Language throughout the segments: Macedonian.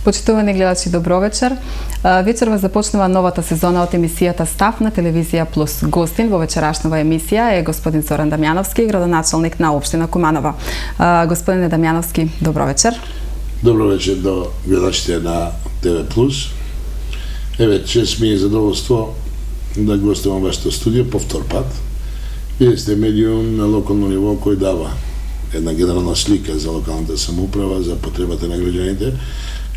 Почитувани гледачи, добро вечер. Вечерва започнува новата сезона од емисијата Став на Телевизија Плюс. Гостин во вечерашнава емисија е господин Зоран Дамјановски, градоначалник на општина Куманово. Господине Дамјановски, добро вечер. Добро вечер до гледачите на ТВ Плюс. Еве, чест ми е задоволство да гостувам вашето студио по втор пат. Вие сте медиум на локално ниво кој дава една генерална слика за локалната самоуправа, за потребата на граѓаните.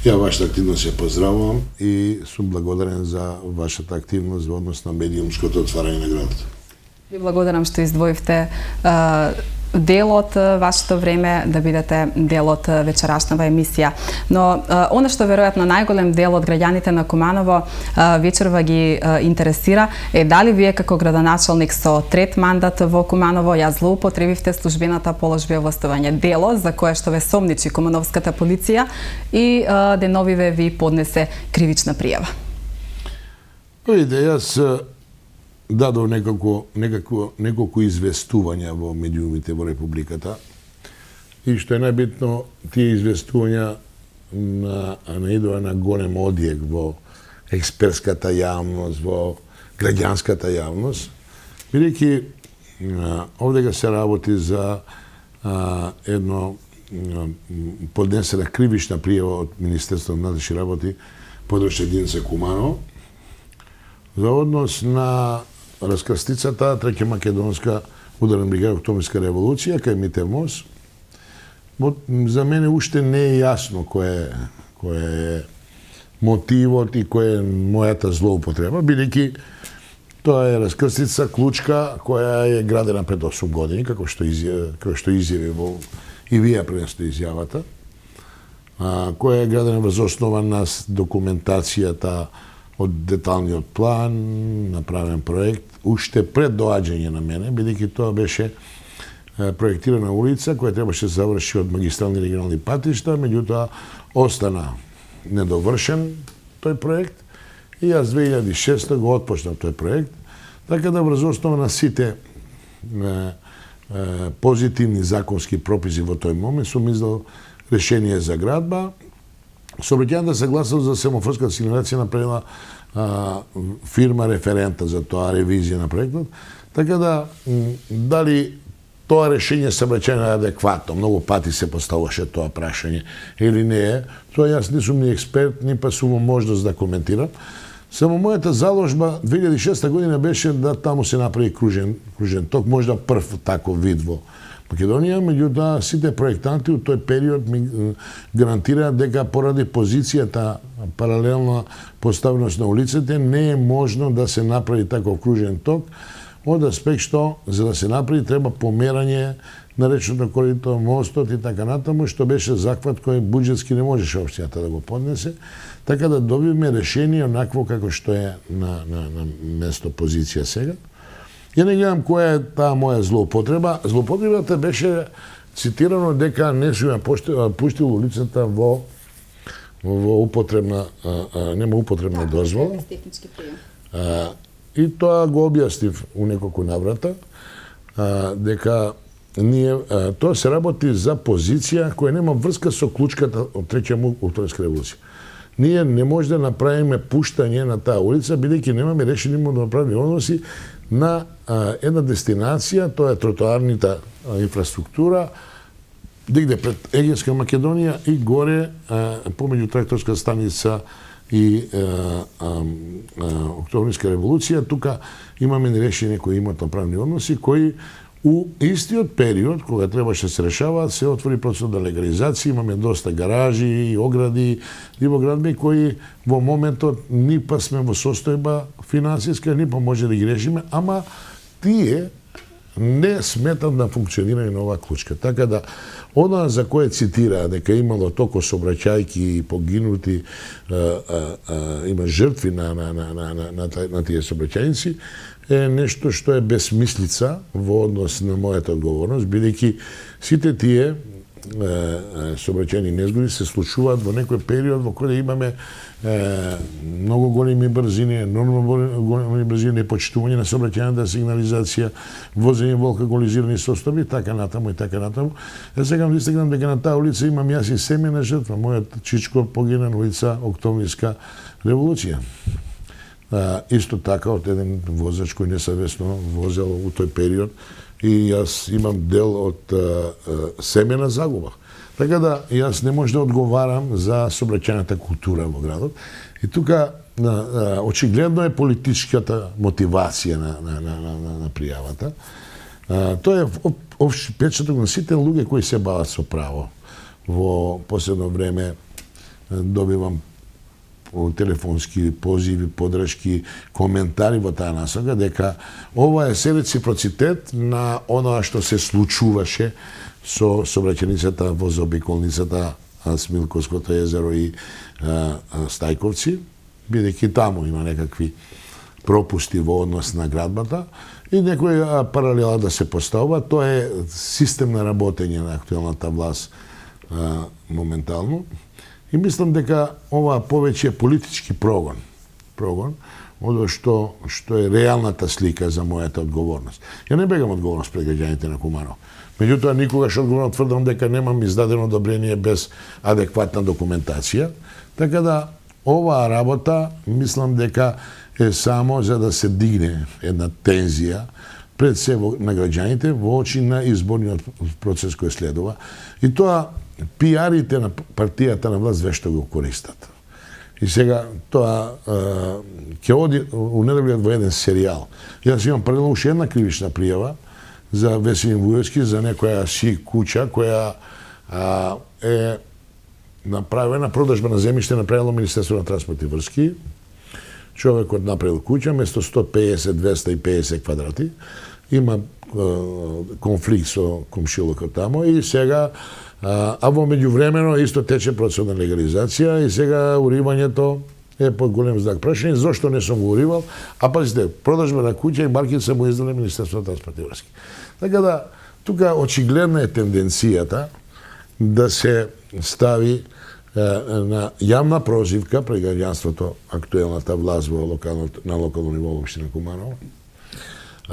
Ја вашата активност ја поздравувам и сум благодарен за вашата активност во однос на медиумското отварање на градот. Ви благодарам што издвоивте дел од вашето време да бидете дел од вечерашнава емисија. Но она што веројатно најголем дел од граѓаните на Куманово вечерва ги интересира е дали вие како градоначалник со трет мандат во Куманово ја злоупотребивте службената положба овластување, дело за кое што ве сомничи кумановската полиција и деновиве ви поднесе кривична пријава. Јас дадов неколку известувања во медиумите во Републиката и што е најбитно, тие известувања наидува на голем одјек во експертската јавност, во граѓанската јавност, бидејќи овдека се работи за едно поднесена кривична пријава од Министерството на внатрешни работи подручна единица Куманово за однос на раскрстицата Треќа македонска ударна бригада Октомврска револуција кај Митевмоз. За мене уште не е јасно кој е мотивот и кој е мојата злоупотреба, бидејќи тоа е раскрстица клучка која е градена пред 8 години, како што изјави во и вие пренесте изјавата, која е градена врз основа на документацијата од деталниот план, направен проект, уште пред доаѓање на мене, бидејќи тоа беше проектирана улица која требаше да заврши од магистрални регионални патишта, меѓутоа остана недовршен тој проект и јас 2006 го отпочнав тој проект, така да врз основа на сите позитивни законски прописи во тој момент сум издал решение за градба, сообраќајната согласност за семафорска сигнализација направила фирма референта за тоа, ревизија на проектот, така да дали тоа решение сообраќајно е адекватно, многу пати се поставуваше тоа прашање или не е, тоа јас не сум ни експерт, ни па сум можност да коментирам. Само мојата заложба 2006 година беше да таму се направи кружен ток, можда прв таков вид во Македонија, меѓутоа сите проектанти од тој период ми гарантираат дека поради позицијата паралелна поставеност на улиците не е можно да се направи таков кружен ток, од аспект што за да се направи треба померање на речното корито, мостот и така натаму, што беше захват кој буџетски не можеше општината да го поднесе, така да добивме решение онакво како што е на место позиција сега. Ја не гледам која е таа моја злоупотреба. Злоупотребата беше цитирано дека не сум ја пуштил улицата во употребна, нема употребна дозвола. И тоа го објаснив у неколку наврата, дека тоа се работи за позиција која нема врска со клучката од Треќа Октомврска револуција. Ние не може да направиме пуштање на таа улица, бидејќи немаме решени imovinsko-правни односи на една дестинација, тоа е тротоарната инфраструктура, дигде пред Егејска Македонија и горе помеѓу тракторска станица и Октомврска револуција. Тука имаме нерешени кои имат правни односи, кои у истиот период, кога требаше да се решаваат, се отвори процес на легализација, имаме доста гаражи, огради, дивоградби, кои во моментот ни па сме во состојба финансиска, ни па може да ги решиме, ама тие не сметат на функционирање на оваа клучка. Така да, она за кое цитира дека имало толку сообраќајки и погинути, има жртви на тие сообраќајници, е нешто што е безсмислица во однос на мојата одговорност, бидејќи сите тие сообраќајни незгоди се случуваат во некој период во кој имаме многу големи брзини, нормално големи брзини, непочитување на сообраќајната сигнализација, возење во алкоголизирани состојби, така натаму и така натаму. Сега ви стигнам дека на таа улица имам јас и семејна жртва. Мојот чичко погина на улица Октомврска револуција. Исто така од еден возач кој несавесно возел у тој период и јас имам дел од семејна загуба. Така да јас не можам да одговарам за сообраќајната култура во градот. И тука очигледно е политичката мотивација на пријавата. Тоа е општи печаток на сите луѓе кои се бават со право. Во последно време добивам телефонски позиви, подршки, коментари во таа насока дека ова е се реципроцитет на оноа што се случуваше со сообраќајницата во заобиколницата Смилковското езеро и Стајковци, бидејќи таму има некакви пропусти во однос на градбата и некоја паралела да се поставува. Тоа е систем на работење на актуелната власт моментално. И мислам дека ова повеќе е политички прогон. Одо што е реалната слика за мојата одговорност. Ја не бегам одговорност пред граѓаните на Куманово. Меѓутоа, никогаш одговорно тврдам дека немам издадено одобрение без адекватна документација. Така да, оваа работа, мислам дека е само за да се дигне една тензија пред се на граѓаните во очи на изборниот процес кој следува. И тоа пиарите на партијата на власт вешто го користат. И сега тоа ќе оди унеделјот во еден серијал. Јас имам паралелно уште една кривична пријава за Веселин Вујовски за некоја си куќа која е направена продажба на земјиште направило Министерство на транспорт и врски. Човекот направил куќа место 150-250 квадрати. Има конфликт со комшилокот тамо и сега во меѓувремено исто тече процес на легализација и сега уривањето е под голем знак прашање. Зошто не сум го уривал? А пазите, продажба на куќа и маркица му издале Министерство на транспорт и врски. Така да, тука очигледна е тенденцијата да се стави на јавна прозивка пред граѓанството актуелната власт на локално ниво во општина Куманово.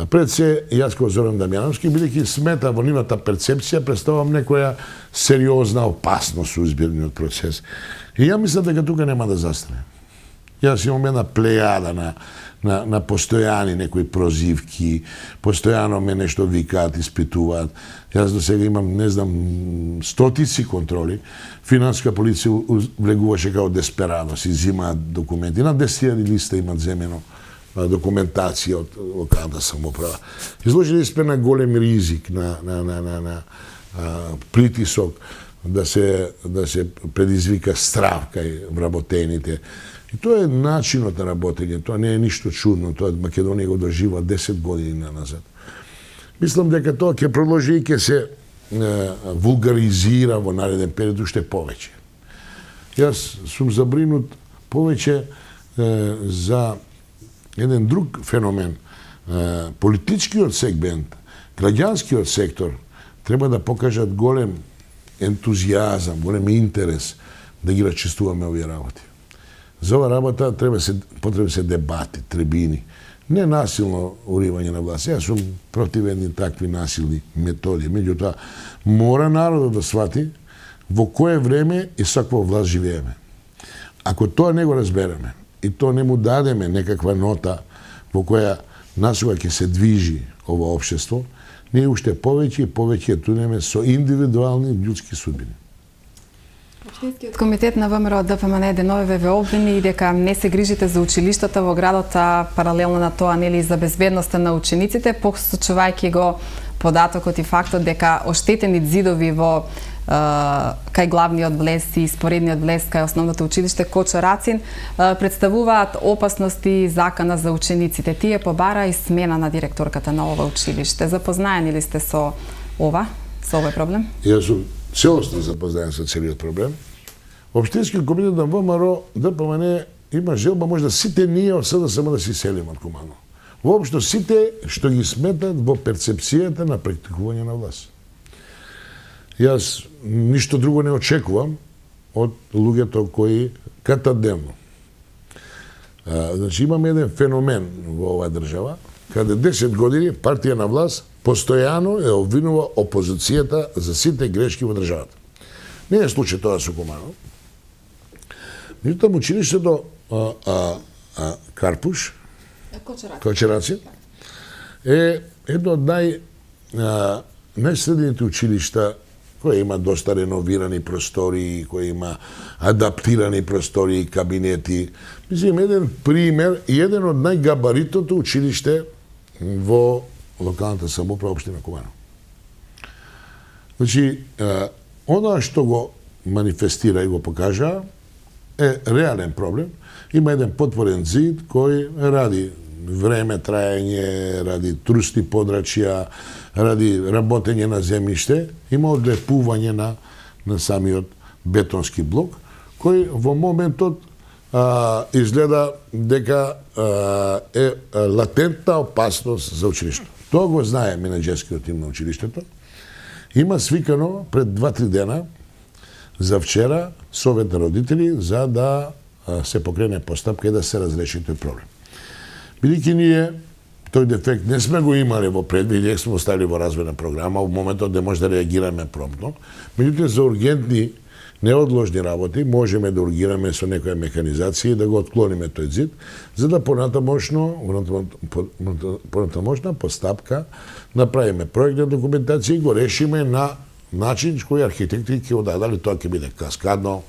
Пред се, јас како Зоран Дамјановски, бидејќи смета во нивната перцепција, представам некоја сериозна опасност во изборниот процес. И ја мислам дека тука нема да застане. Јас имам една плејада на постојани некои прозивки, постојано ме нешто викаат, испитуваат. Јас до сега имам, не знам, стотици контроли. Финансска полиција влегуваше као десперадо, си взимаат документи. На 10.000 листа имат земено документација од локалната самоуправа. Изложили сме на голем ризик, на притисок да се предизвика страв кај вработените. И тоа е начинот на работење, тоа не е ништо чудно, тоа Македонија го дожива 10 години назад. Мислам дека тоа ќе продолжи и ќе се вулгаризира во нареден период уште повеќе. Јас сум забринут повеќе за еден друг феномен. Политичкиот сегмент, граѓанскиот сектор треба да покажат голем ентузијазам, голем интерес да ги рачистуваме овие работи. За ова работа потребни се дебати, трибини, не насилно уривање на власт. Јас сум противен такви насилни методи. Меѓутоа, мора народот да свати во кое време и со каква власт живееме. Ако тоа не го разбереме и тоа не му дадеме некаква нота во која насока ќе се движи ова општество, ние уште повеќе и повеќе тунеме со индивидуални људски судбини. Општинскиот комитет на ВМРО ДПМН деновиве ве обвини дека не се грижите за училиштата во градот, а паралелно на тоа нели за безбедноста на учениците, посочувајќи го податокот и фактот дека оштетени ѕидови во кај главниот влез и споредниот влез кај основното училиште Кочо Рацин представуваат опасности закана за учениците. Тие побара и смена на директорката на ова училиште. Запознаени ли сте со овој проблем? Јас сум целосно запознаен со целиот проблем. Општинскиот комитет на ВМРО ДПМН има желба можда сите ние од СДСМ да се селиме од Куманово. Воопшто сите што ги сметат во перцепцијата на практикување на власт. Јас ништо друго не очекувам од луѓето кои катадневно. Значи, имаме еден феномен во оваа држава, каде 10 години партија на власт постојано е обвинува опозицијата за сите грешки во државата. Не е случај тоа со Куманово. Меѓутоа, училиштето Карпуш, Кочераци, е едно од најсредните училишта кои има доста реновирани простории, кои има адаптирани простории, кабинети. Мислим, еден пример и еден од најгабаритното училиште во локалната самоуправа општина Куманово. Значи, оноа што го манифестира и го покажа е реален проблем. Има еден потворен зид кој ради време траење, ради трусни подрачја, ради работење на земјиште, има одлепување на самиот бетонски блок, кој во моментот изгледа дека е латентна опасност за училиштето. Тоа го знае менеджерскиот тим на училиштето. Има свикано пред 2-3 дена за вчера совет на родители за да се покрене постапка и да се разреши тој проблем. Бидејќи ние тој дефект не сме го имале во предвид, дека сме оставили во развојна програма, во моментот да може да реагираме промптно, меѓутоа за ургентни неодложни работи можеме да ургираме со некоја механизација и да го отклониме тој зид, за да понатамошна постапка направиме проектна документација и го решиме на начин кој архитекти ќе дали тоа ќе биде каскадно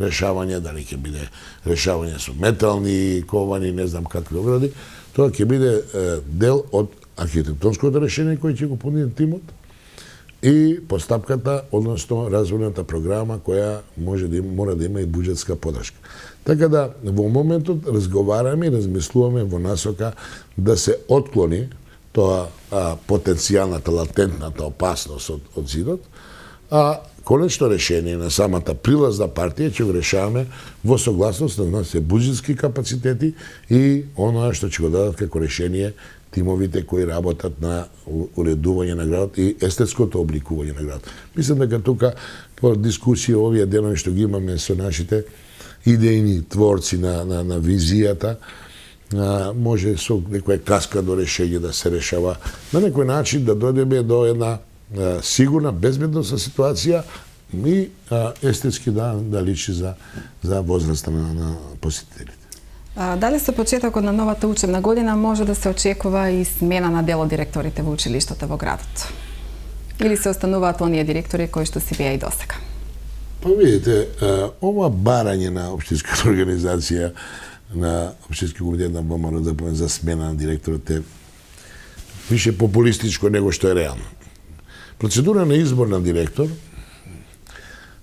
решавање, дали ќе биде решавање со метални ковани, не знам какви огради, тоа ќе биде дел од архитектонското решение кој ќе го поднесе тимот и постапката, односно развојната програма која мора да има и буџетска подршка. Така да во моментот разговараме и размислуваме во насока да се отклони тоа потенцијалната, латентната опасност од зидот, а конечно решение на самата прилазна партија ќе го решаваме во согласност на нашите буџетски капацитети и оноа што ќе го дадат како решение тимовите кои работат на уредување на градот и естетското обликување на градот. Мислам дека тука по дискусија овие денови што ги имаме со нашите идејни творци на визијата, може со некоја каскадно решение да се решава на некој начин да дојдеме до една сигурна, безбедностна ситуација и естетски да личи за возраста на посетителите. Дали со почетокот на новата учебна година може да се очекува и смена на дел од директорите во училиштата во градот? Или се остануваат оние директори кои што си беа и досега? Па видите, ова барање на општинската организација, на општински комитет на ВМРО за смена на директорите више популистичко него што е реално. Процедура на избор на директор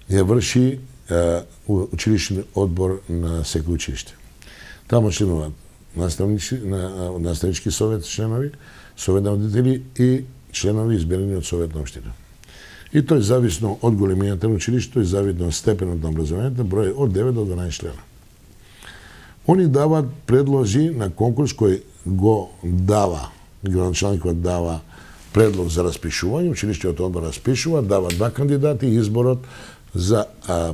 ја врши училишен одбор на секој училиште. Тамо членуваат наставнички совет членови, совет на родители и членови изберени од совет на општина. И тој зависно од големината на училиштето и зависно од степенот на образованието број од 9 до 12 члена. Они даваат предлози на конкурс кој го дава, градоначалникот дава предлог за распишување, училиштето одбор распишува, дава 2 кандидати и изборот за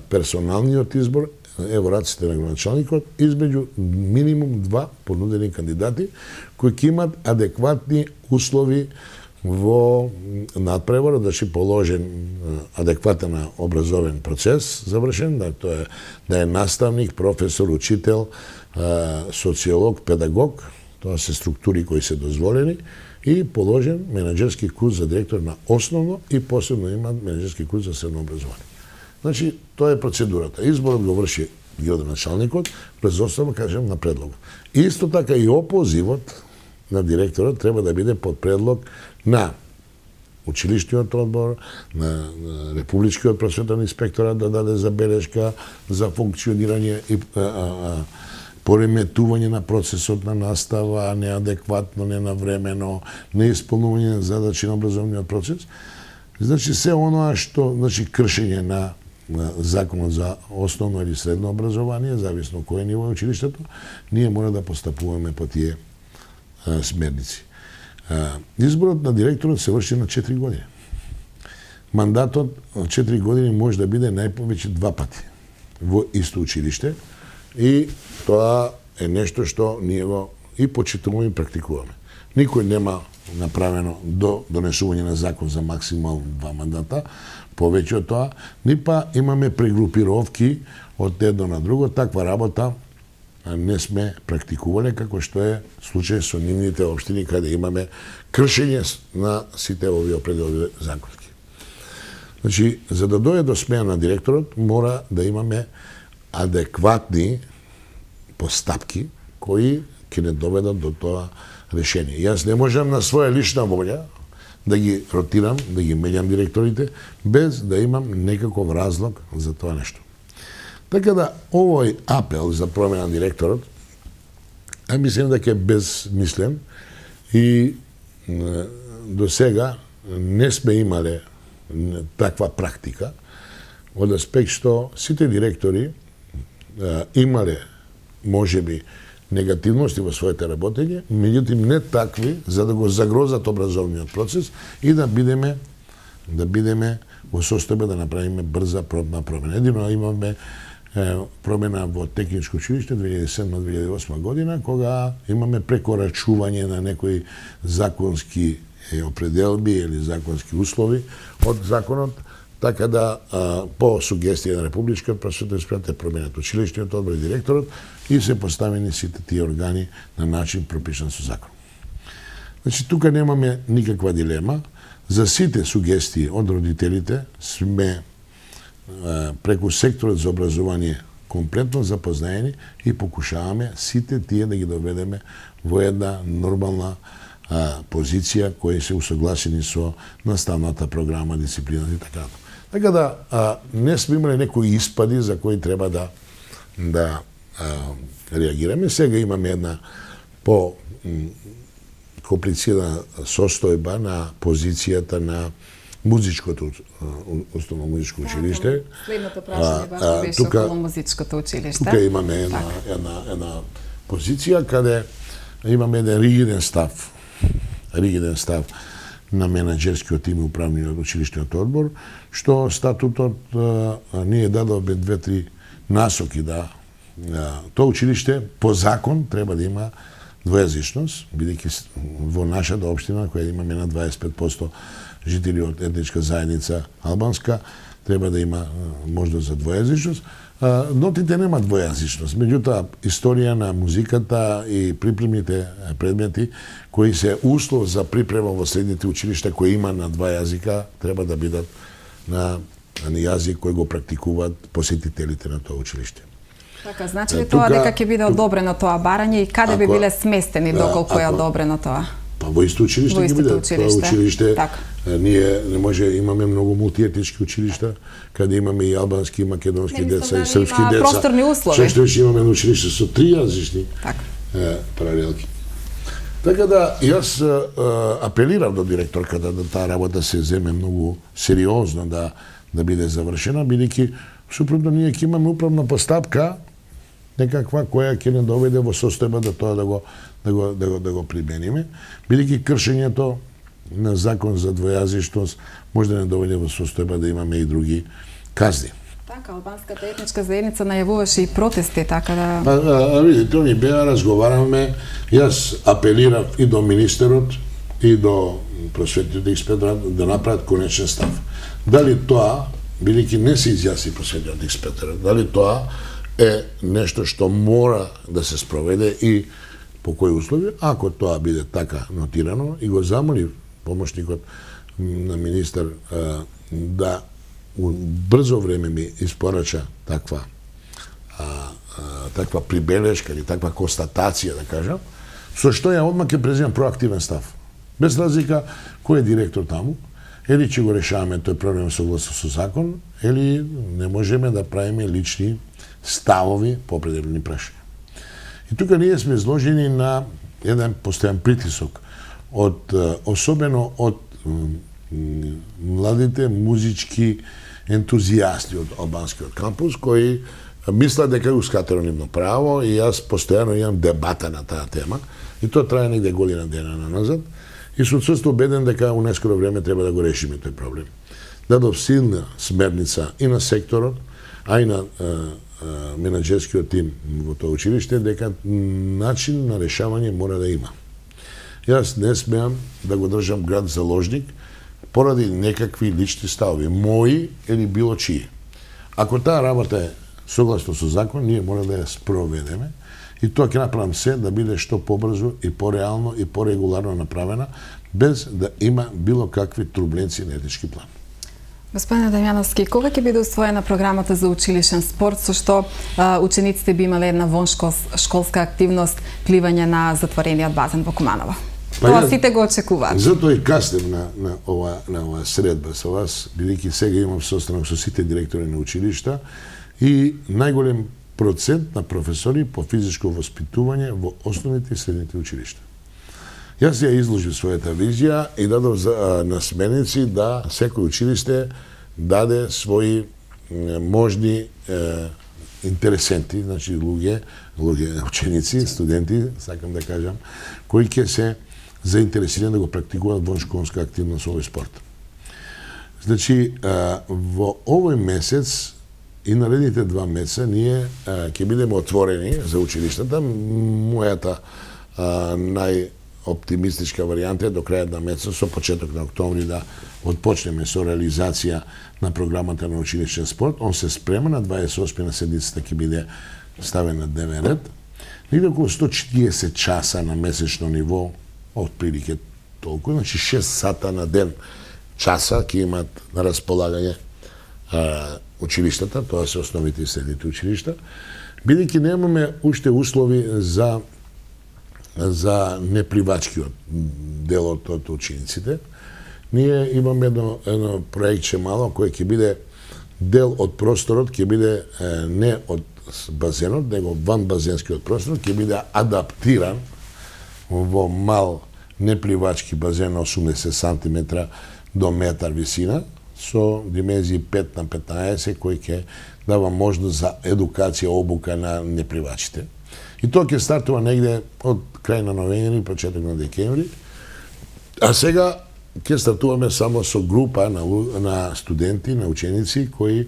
персоналниот избор во раците на градоначалникот измеѓу минимум 2 понудени кандидати кои ќе имат адекватни услови во надпреворот, да си положен адекватен образовен процес завршен, да е наставник, професор, учител, социолог, педагог, тоа се структури кои се дозволени, и положен менеджерски курс за директор на основно и посебно има менеджерски курс за средно образование. Значи, тоа е процедурата. Изборот го врши градоначалникот, през основа, кажем, на предлог. Исто така и опозивот на директорот треба да биде под предлог на училишниот одбор, на Републичкиот просветен инспекторат да даде забелешка за функционирање и пореметување на процесот на настава, неадекватно, ненавремено, неисполнување на задачи на образовниот процес. Значи, се оноа што, кршење на законот за основно или средно образование, зависно кој ниво е училиштето, ние мора да постапуваме по тие смерници. Изборот на директорот се врши на 4 години. мандатот од 4 години може да биде најповеќе 2 пати во исто училиште и тоа е нешто што ние го и почитуваме и практикуваме. Никој нема направено до донесување на закон за максимално 2 мандата, повеќе од тоа, ни па имаме прегрупировки од едно на друго, таква работа не сме практикувале, како што е случај со нивните општини, каде имаме кршење на сите овие определени законски. Значи, за да дојде до смена на директорот, мора да имаме адекватни постапки кои ќе не доведат до тоа решение. Јас не можам на своја лична волја да ги ротирам, да ги менјам директорите, без да имам некаков разлог за тоа нешто. Така да, овој апел за промена на директорот, мислам дека е безмислен и до сега не сме имале таква практика, од аспект што сите директори имале, можеби, негативности во своите работење, меѓутоа не такви за да го загрозат образовниот процес и да бидеме во состојба да направиме брза пробна промена. Едино имаме промена во техничко училиште 2007-2008 година, кога имаме прекорачување на некои законски определби или законски услови од законот, така да по сугестија на Републичкиот просветен спрат е променет училишниот одбор и директорот и се поставени сите тие органи на начин пропишан со закон. Значи, тука немаме никаква дилема. За сите сугестии од родителите сме преку секторот за образование комплетно запознаени и покушаваме сите тие да ги доведеме во една нормална позиција кои се усогласени со наставната програма, дисциплината и така. Така да не сме имали некои испади за кои треба да реагираме. Сега имаме една по комплицирана состојба на позицијата на музичкото основно музичко училиште. Следното прашање баш беше околу музичкото училиште. Тука имаме една позиција каде имаме еден ригиден став на менаџерскиот тим и управниот училишниот одбор, што статутот ние дадовме 2-3 насоки да тоа училиште по закон треба да има двојазичност, бидејќи во нашата општина која имаме на 25% жители од етничка заедница албанска, треба да има можност за двојазичност. Нотите нема двојазичност, меѓутоа историја на музиката и припремните предмети кои се услов за припрема во средните училишта кои има на 2 јазика треба да бидат на јазик кој го практикуваат посетителите на тоа училиште. Така, значи ли тоа дека ќе биде одобрено тоа барање и каде би биле сместени доколку е одобрено тоа? Па во исто училиште ќе биде. Тоа училиште, ние не може, имаме многу мултиетнички училишта, каде имаме и албански, и македонски деца, и српски деца. Просторни услови. Што имаме на училиште со 3 јазични паралелки. Така да, јас апелирам до директорката да таа работа се земе многу сериозно да биде завршена, бидејќи супротно ние ќе имаме управна постапка некаква која ќе не доведе во состојба да тоа да го примениме, бидејќи кршењето на закон за двојазичност може да не доведе во состојба да имаме и други казни. Така, албанската етничка заедница најавуваше и протести, така да... Видите, они беа, разговараме, јас апелирав и до министерот, и до просветниот инспекторат да направат конечен став. Дали тоа, бидејќи не се изјасни просветниот инспекторат, дали тоа е нешто што мора да се спроведе и по кои услови, ако тоа биде така нотирано, и го замоли помошникот на министер да у брзо време ми испорача таква прибелешка или таква констатација, да кажам, со што ја одма ќе преземам проактивен став. Без разлика кој е директор таму, или ќе го решаваме тој проблем согласно со закон, или не можеме да правиме лични ставови по определени прашања. И тука ние сме изложени на еден постојан притисок особено од младите музички ентузијасти од албанскиот кампус кои мислат дека е ускатено нивно право и јас постојано имам дебата на таа тема и тоа трае негде година дена назад и сум чврсто убеден дека у најскоро време треба да го решиме тој проблем. дадов силна смерница и на секторот, а и на менаџерскиот тим во тоа училиште, дека начин на решавање мора да има. Јас не смеам да го држам град заложник поради некакви лични ставови, мои или било чии. Ако таа работа е согласно со закон, ние мора да ја спроведеме и тоа ќе направам се да биде што побрзо и пореално и порегуларно направена, без да има било какви турбуленции на етички план. Господине Дамјановски, кога ќе биде усвоена програмата за училишен спорт, со што учениците би имале една воншколска активност, пливање на затворениот базен во Куманово? Тоа сите го очекуваат. Затоа и каснем на ова средба со вас, бидејќи сега имам состанок со сите директори на училишта и најголем процент на професори по физичко воспитување во основните и средните училишта. Јас ја изложив својата визија и дадов на сменици да секој училиште даде своји можни интересенти, значи луѓе, ученици, студенти, сакам да кажам, кои ќе се заинтересирани да го практикуваат воншколска активност овој спорт. Значи, во овој месец и наредните 2 месеца ние ќе бидеме отворени за училиштата. Мојата најоптимистичка варијанта е до крајот на месецот, со почеток на октомври, да отпочнеме со реализација на програмата на училишен спорт. Он се спрема, на 28 на седмицата ќе биде ставен на дневен ред. Негде околу 140 часа на месечно ниво, отприлике толку, значи 6 сата на ден часа ќе имат на располагање училиштата, тоа се основните и средните училишта, бидејќи немаме уште услови за непривачкиот делот од учениците. Ние имаме едно проектче мало кој ќе биде дел од просторот, ќе биде не од базенот, него ван базенскиот простор, ќе биде адаптиран во мал непливачки базен на 80 см до метар висина, со димензии 5 на 15, кој ќе дава можност за едукација, обука на непливачите. И тоа ќе стартува негде од крај на ноември, почеток на декември. А сега ќе стартуваме само со група на студенти, на ученици кои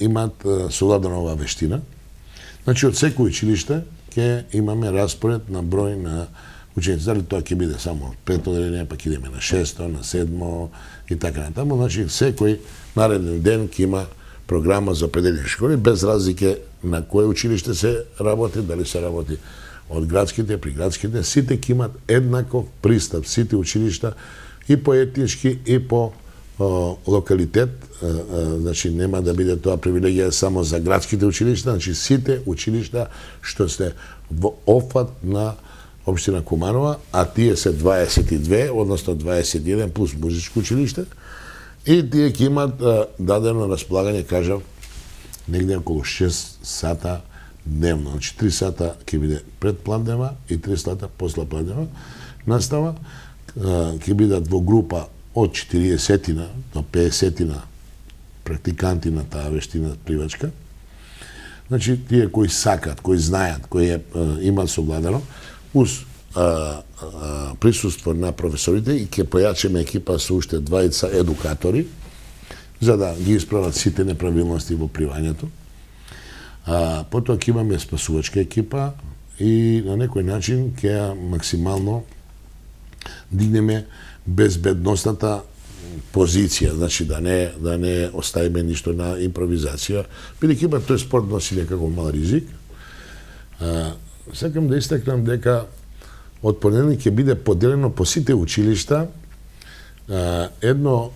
имаат совладана оваа вештина. Значи, од секој училиште ќе имаме распоред на број на ученици. Дали тоа ќе биде само 5 одделение, па ќе идеме на 6, на 7 и така натаму. Значи, секој нареден ден ќе има програма за определени школи, без разлика на кое училиште се работи, дали се работи од градските, приградските, сите ќе имат еднаков пристап, сите училишта и по етнички и по локалитет, значи нема да биде тоа привилегија само за градските училишта, значи сите училишта што се во опфат на општина Куманова, а тие се 22, односно 21 плюс музичко училиште, и тие ќе имат дадено на располагање, кажав, негде околу 6 сата дневно. Значи 3 сата ќе биде предпладнева и 3 сата послепладнева настава. Ќе бидат во група од 40 до 50 практиканти на таа вештина пливачка. Значи, тие кои сакат, кои знаат, кои имаат совладано, уз присуство на професорите, и ќе појачеме екипа со уште 20 едукатори, за да ги исправат сите неправилности во пливањето. Потоа ќе имаме спасувачка екипа и на некој начин ќе максимално дигнеме безбедносната позиција, значи да не оставиме ништо на импровизација, бидејќи тој спорт носи некако мал ризик. Сакам да истакнам дека од понеделник ќе биде поделено по сите училишта едно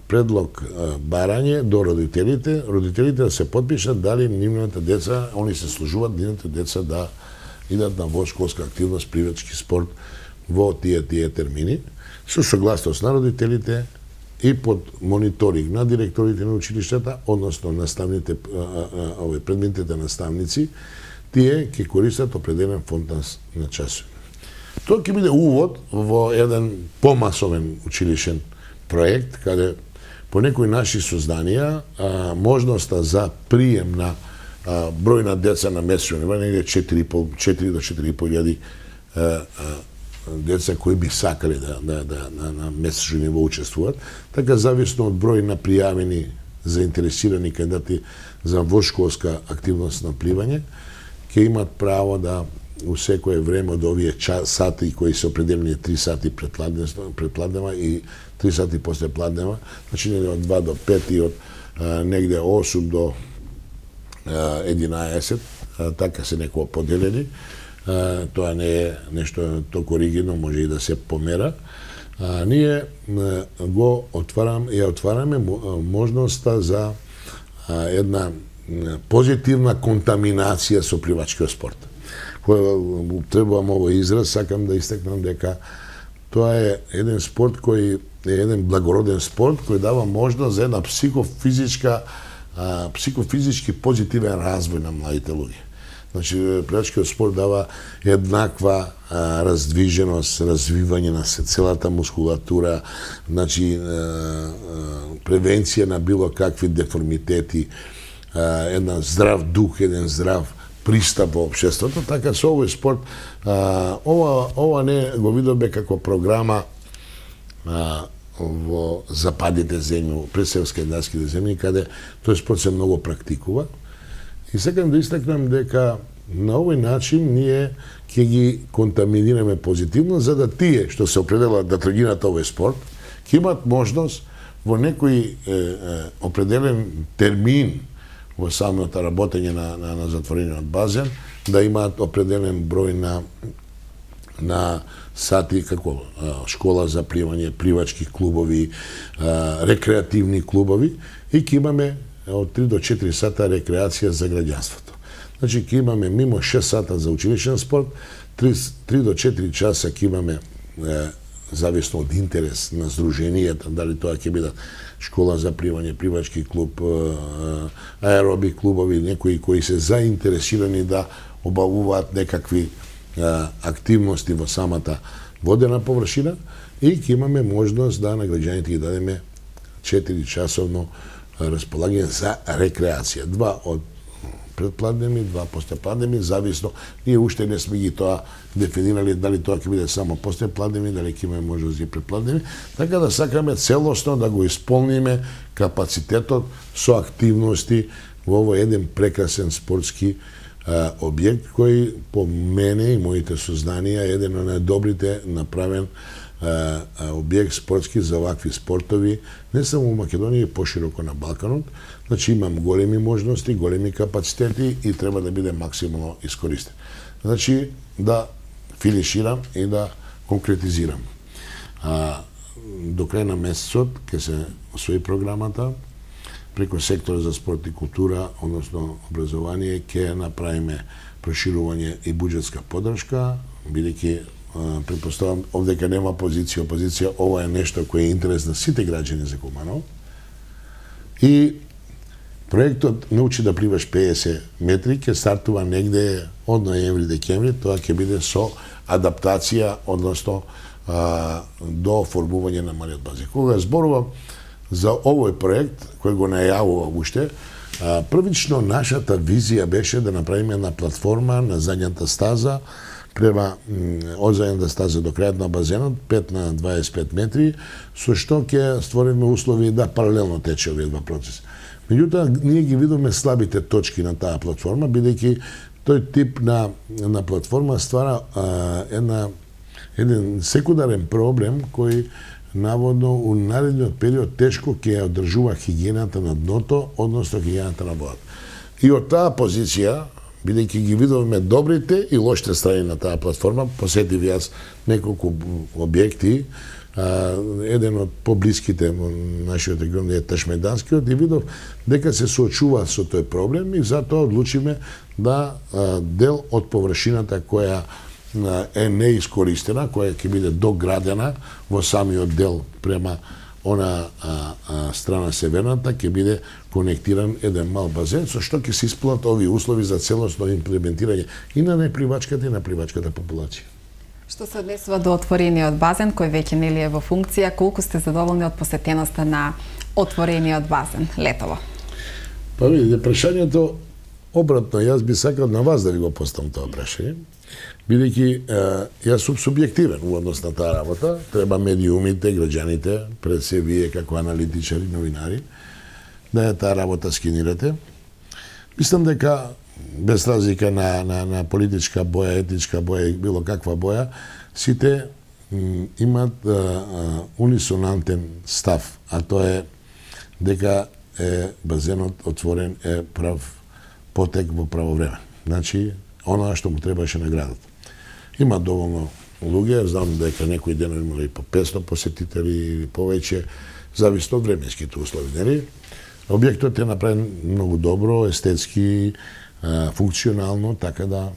предлог барање до родителите да се подпишат дали нивните деца, они се служуваат нивните деца да идат на воншколска активност, пливачки спорт во тие термини, со согласност на родителите и под мониторинг на директорите на училиштата, односно наставните, предметните наставници, тие ќе користат определен фонд на часови. Тоа ќе биде увод во еден помасовен училишен проект, каде по некои наши созданија можноста за прием на број на деца на месечно ниво, негде 4 до 4.500 деца кои би сакале да на месечно ниво учествуват, така зависно од број на пријавени заинтересирани кандидати за вошколска активност на пливање, ќе имат право да у секое време од овие сати кои се определени 3 сати пред пладнева и 3 сати после пладнева, значи од 2 до 5 и од негде 8 до 11, така се некоја поделени. Тоа не е нешто толку ригидно, може и да се помера. Ние го отвараме можноста за една позитивна контаминација со пливачкиот спорт. Кога требувам овој израз, сакам да истакнам дека тоа е еден спорт кој е еден благороден спорт кој дава можност за една психофизички позитивен развој на младите луѓе. Значи, пливачкиот спорт дава еднаква раздвиженост, развивање на целата мускулатура, значи превенција на било какви деформитети, една здрав дух, еден здрав пристап во општеството, така со овој спорт ова не го видовме како програма во западните земји, пресевски датските земји, каде тој спорт се многу практикува. И сакам да истакнам дека на овој начин ние ќе ги контаминираме позитивно, за да тие што се определат да тргинат овој спорт, ќе имат можност во некој определен термин во самото работење на затворениот базен, да имаат определен број на сати како школа за пливање, пливачки клубови, рекреативни клубови и ќе имаме од 3 до 4 сата рекреација за граѓанството. Значи ќе имаме мимо 6 сата за училишен спорт, 3 до 4 часа ќе имаме зависно од интерес на здруженијата, дали тоа ќе бидат школа за пливање, пливачки клуб, аероби клубови, некои кои се заинтересирани да обавуваат некакви активности во самата водена површина и ќе имаме можност да на граѓаните ги дадеме 4 часовно располагање за рекреација. 2 од предпладнеми, 2 постепладнеми, зависно. Ние уште не сме ги тоа дефинирали дали тоа ќе биде само постепладнеми, дали ќе имаме можност и предпладнеми, така да сакаме целосно да го исполниме капацитетот со активности во овој еден прекрасен спортски објект кој по мене и моите сознанија е еден од најдобрите направен објект спортски за овакви спортови, не само во Македонија и пошироко на Балканот. Значи имам големи можности, големи капацитети и треба да биде максимално искористен. Значи да финиширам и да конкретизирам. До крај на месецот ќе се освои програмата, преку сектор за спорт и култура, односно образование, ќе направиме проширување и буџетска поддршка, бидејќи претпоставам овдека нема опозиција, ова е нешто кое е интерес на сите граѓани за Куманово. И проектот Научи да пливаш 50 метри ќе стартува негде од ноември-декември, тоа ќе биде со адаптација, односно до формување на малиот базен. Кога зборувам за овој проект, кој го најавува уште, првично нашата визија беше да направиме една платформа на задњата стаза, према од задњата стаза до крајот на базенот, 5 на 25 метри, со што ќе створиме услови да паралелно тече овие два процеси. Меѓутоа, ние ги видиме слабите точки на таа платформа, бидејќи тој тип на платформа ствара еден секундарен проблем кој наводно у наредниот период тешко ќе ја одржува хигиената на дното, односно хигиената на водата. И од таа позиција, бидејќи ги видовме добрите и лошите страни на таа платформа, посетив јас неколку објекти, еден од поблиските во нашиот регион е Ташмеданскиот, и видов дека се соочува со тој проблем и затоа одлучиме да дел од површината која е неискористена, која ќе биде доградена во самиот дел према она страна северната, ќе биде конектиран еден мал базен, со што ќе се исполнат овие услови за целосно имплементирање и на непливачката и на пливачката популација. Што се однесува до отворениот базен, кој веќе нели е во функција, колку сте задоволни од посетеноста на отворениот базен летово? Па видите, прашањето обратно, јас би сакал на вас да ви го поставам тоа прашање, бидејќи јас сум субјективен во однос на таа работа, треба медиумите, граѓаните, пред се вие како аналитичари, новинари, да ја таа работа скинирате. Мислам дека без разлика на политичка боја, етничка боја и било каква боја, сите имат унисонантен став, а тоа е дека базенот отворен е прав потек во право време. Значи, оноа што му требаше на градот. Има доволно луѓе, знам дека некои денови имали и по 500 посетители или повеќе, зависи од временските услови, нели? Објектот е направен многу добро, естетски, функционално, така да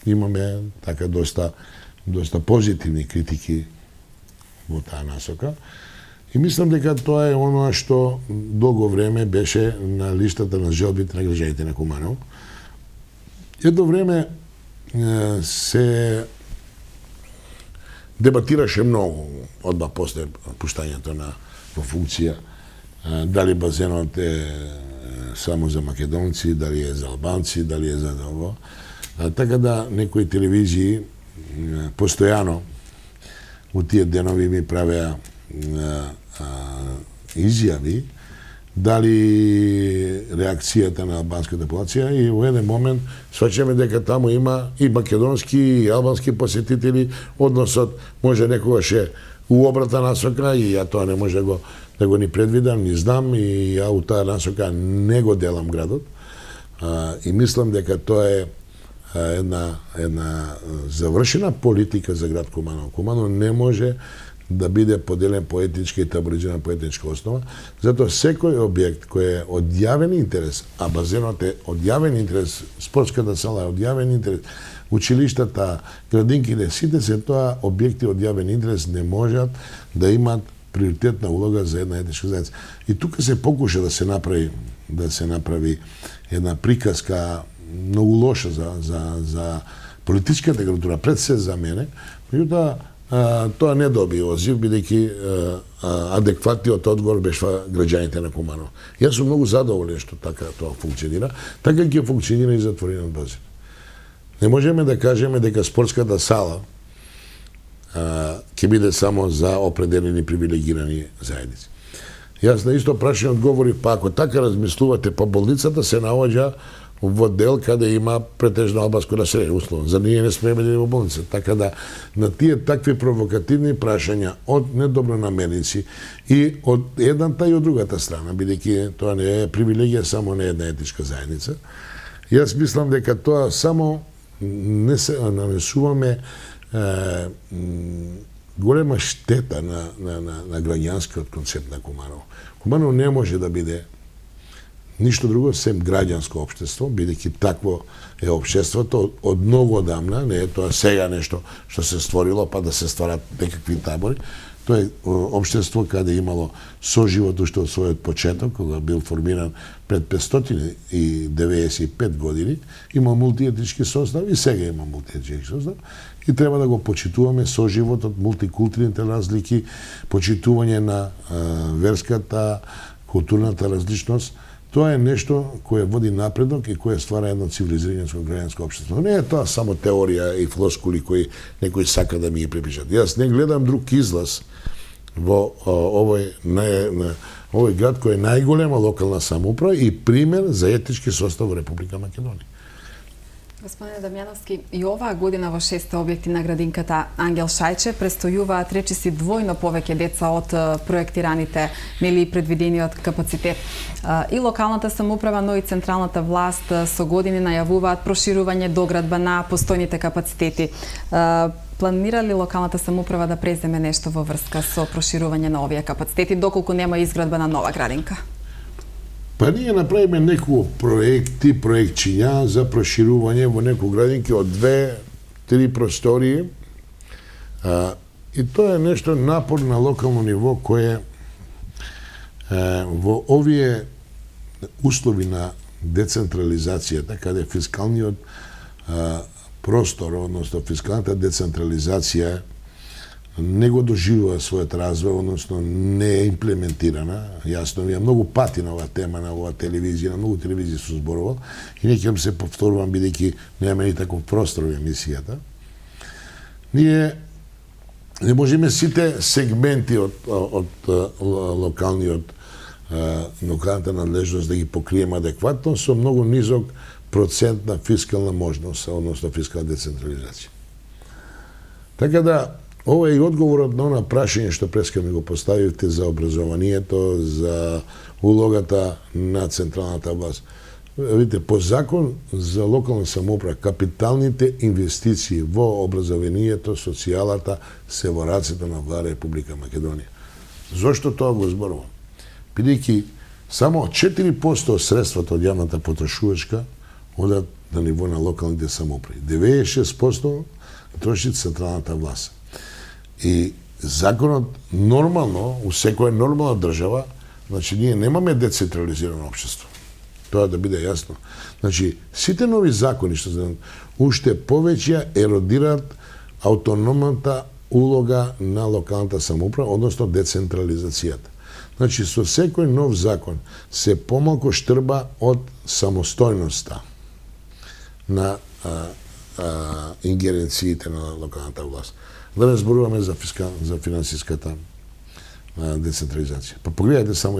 имаме така доста позитивни критики во таа насока. И мислам дека тоа е оноа што долго време беше на листата на желбите на граѓаните на Куманово. Едно време се дебатираше многу одма после пуштањето во функција дали базенот е само за македонци, дали е за албанци, дали е за ово. Така да некои телевизии постојано во тие денови ми правеа изјави дали реакцијата на албанската популација и во еден момент сваќаме дека таму има и македонски и албански посетители, односот може некогаш е у обратна насока и ја тоа не може да го ни предвидам, ни знам и ја у таа насока не го делам градот. И мислам дека тоа е една завршена политика за град Куманово. Куманово не може да биде поделен по етничка и таборизиран по етничка основа, затоа секој објект кој е од јавен интерес, а базенот е од јавен интерес, спортската сала е од јавен интерес, училиштата, градинките, сите се тоа објекти од јавен интерес не можат да имат приоритетна улога за една етничка заедница. И тука се покуша да се направи една приказка многу лоша за политичката култура, пред се за мене, меѓутоа тоа не доби одзив, бидејќи адекватниот одговор беше граѓаните на Куманово. Јас сум многу задоволен што така тоа функционира, така ќе функционира и затворениот базен. Не можеме да кажеме дека спортската сала ќе биде само за определени привилегирани заедници. Јас на исто прашање одговорив, па ако така размислувате, па болницата се наоѓа во дел каде има претежно албанско население, условно. За ние не сме имали во болница. Така да, на тие такви провокативни прашања од недобронамерници и од едната и од другата страна, бидејќи тоа не е привилегија само на една етничка заедница, јас мислам дека тоа само не се нанесуваме голема штета на граѓанскиот концепт на Куманово. Куманово не може да биде ништо друго сем граѓанско општество, бидејќи такво е општеството од многу одамна, не е тоа сега нешто што се створило па да се стварат некакви табори. Тоа е општество каде имало соживот уште од својот почеток, кога бил формиран пред 595 години, има мултиетнички состав и сега има мултиетнички состав и треба да го почитуваме соживотот, мултикултурните разлики, почитување на верската, културната различност. Тоа е нешто кое води напредок и кое ствара едно цивилизирано граѓанско општество. Не е тоа само теорија и флоскули кои некој сака да ми ги припишат. Јас не гледам друг излаз во овој град кој е најголема локална самоуправа и пример за етнички состав во Република Македонија. Господине Дамјановски, и оваа година во 6 објекти на градинката Ангел Шајче престојуваат речиси двојно повеќе деца од проектираните или предвидениот капацитет. И локалната самоуправа, но и централната власт со години најавуваат проширување доградба на постојните капацитети. Планира ли локалната самоуправа да преземе нешто во врска со проширување на овие капацитети, доколку нема изградба на нова градинка? Па ние направиме некои проектчиња за проширување во некои градинки од 2-3 простории. И тоа е нешто напор на локално ниво кое во овие услови на децентрализацијата, каде фискалниот простор, односно фискалната децентрализација не го доживува својот развој, односно не е имплементирана. Јасно ми е многу пати на оваа тема, на оваа телевизија, на многу телевизија сум зборувал и не ќе се повторувам бидејќи нема ни таков простор во емисијата. Ние не можеме сите сегменти од локалната надлежност да ги покриеме адекватно со многу низок процент на фискална можност, односно фискална децентрализација. Така да, ова е и одговорот на она прашање што преска ми го поставивте за образованието, за улогата на централната власт. Видите, по закон за локална самоуправа, капиталните инвестиции во образованието, социјалата се во рацете на Влада Република Македонија. Зошто тоа го зборувам? Бидејќи само 4% средствата од јавната потрошувачка одат на ниво на локалните самоуправи. 96% троши централната власт. И законот нормално, у секоја нормална држава, значи ние немаме децентрализирано општество. Тоа да биде јасно. Значи, сите нови закони што се уште повеќе еродираат автономната улога на локалната самоуправа, односно децентрализацијата. Значи, со секој нов закон се помалку штрба од самостојноста на ингеренциите на локалната власт. Да не зборуваме за финансиската децентрализација. Па погледајте само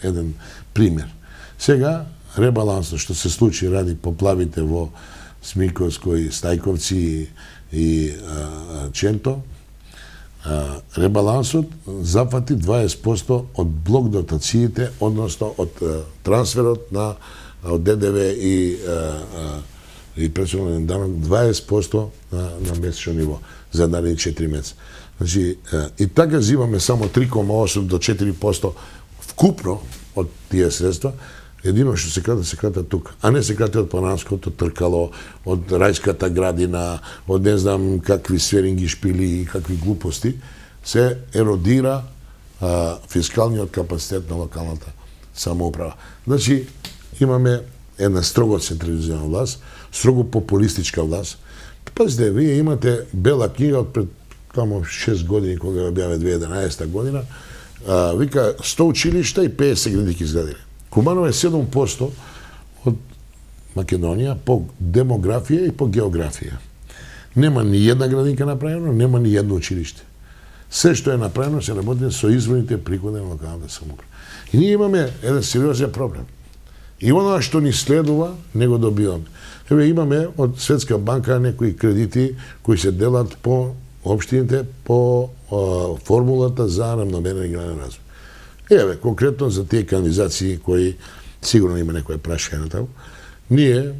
еден пример. Сега, ребалансот што се случи ради поплавите во Смилковско и Стајковци и Ченто, ребалансот зафати 20% од блок дотациите, односно од трансферот од ДДВ и персонален данок 20% на месечно ниво за наредни 4 месеца. Значи, и така зимаме само 3,8 до 4% вкупно од тие средства, едино што се крата тука, а не се крати од плананското тркало, од рајската градина, од не знам какви сверинги шпили и какви глупости, се еродира фискалниот капацитет на локалната самоуправа. Значи, имаме една строго централизирана власт, строго популистичка власт. Пазите, вие имате бела книга од пред тамо 6 години, кога ја објаве 2011 година, вика 100 училишта и 50 градински згради. Куманово е 7% од Македонија по демографија и по географија. Нема ни една градинка направено, нема ни едно училиште. Се што е направено се работи со изворните приходи на локалната самоуправа. И ние имаме еден сериозен проблем. И оно што ни следува, не го добиваме. Еве имаме од Светска банка некои кредити кои се делат по општините по формулата за рамномерен регионален развој. Еве, конкретно за тие канализации кои сигурно има некоја прашање на таму, ние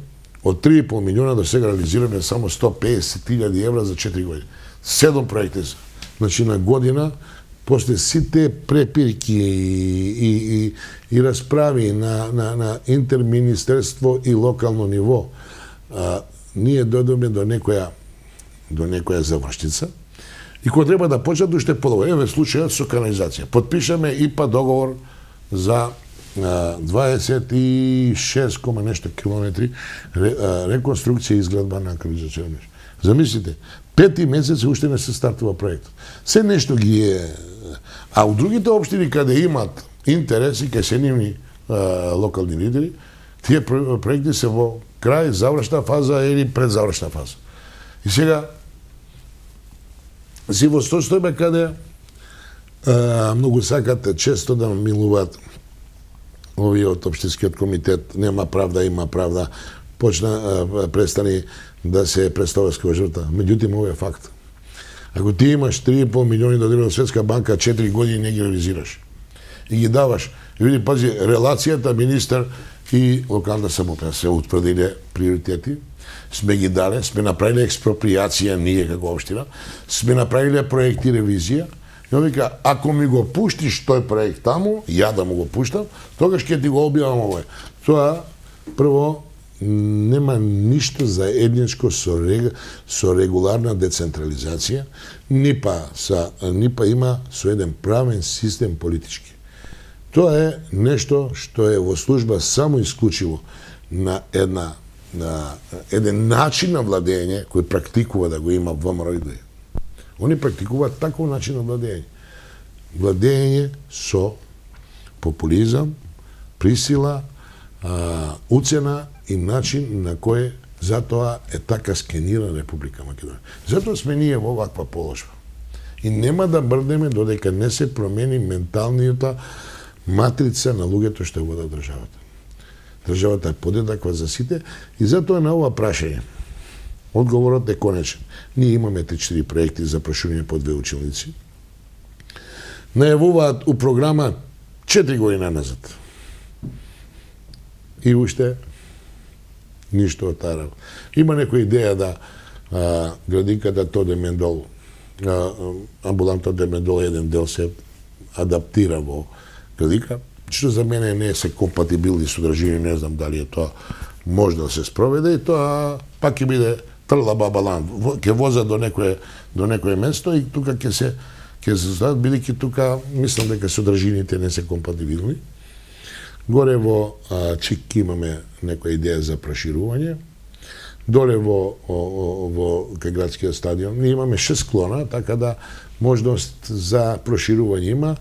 од 3,5 милиона до сега реализираме само 150.000 евра за 4 години. 7 проекти се. Значи на година, после сите препирки и расправи на интерминистерство и локално ниво, ние дојдоме до некоја завршница и кога треба да почнат уште подобро. Еве случајот со канализација. Подпишаме ИПА договор за 26, нешто километри реконструкција и изградба на канализационни мрежи. Замислите, 5 месец уште не се стартува проектот. Се нешто ги е. А у другите општини каде имат интереси кај се нивни локални лидери, тие проекти се во крај, завршна фаза или предзавршна фаза. И сега си во состојба каде многу сакат често да милуваат овие од Општинскиот комитет, нема правда, има правда, престани да се представува како жртва. Меѓутоа, ова е факт. Ако ти имаш 3,5 милиони додели од Светска банка, 4 години не ги реализираш и ги даваш, и види, пази, релацијата министар и локална самоуправа се утврдиле приоритети, сме ги дале, сме направиле експроприација ние како општина, сме направиле проекти ревизија, и он вика, ако ми го пуштиш тој проект таму, ја да му го пуштам, тогаш ќе ти го објавам овој. Тоа, прво, нема ништо заедничко со регуларна децентрализација, ни па има со еден правен систем политички. Тоа е нешто што е во служба само исклучиво на еден начин на владење кој практикува да го има ВМРО. Они практикуваат таков начин на владење. Владење со популизам, присила, уцена и начин на кој затоа е така скенирана Република Македонија. Затоа сме ние во оваква положба. И нема да мрдеме додека не се промени менталниот матрица на луѓето што водат државата. Државата е подеднаква за сите и затоа на ова прашање одговорот е конечен. Ние имаме 3-4 проекти за проширување по 2 училници. Најавуваат у програма 4 години назад. И уште ништо од таа работа. Има некоја идеја да градинката Тоде Мендол, амбуланта Тоде Мендол еден дел се адаптира во градинка, што за мене не се компатибилни содржини, не знам дали е тоа може да се спроведе и тоа пак ќе биде трла бабалан. Ќе возат до некое место и тука ќе се создадат, бидејќи тука мислам дека содржините не се компатибилни. Горе во Чик имаме некоја идеја за проширување. Доле во кај градскиот стадион ние имаме 6 клона, така да можност за проширување има.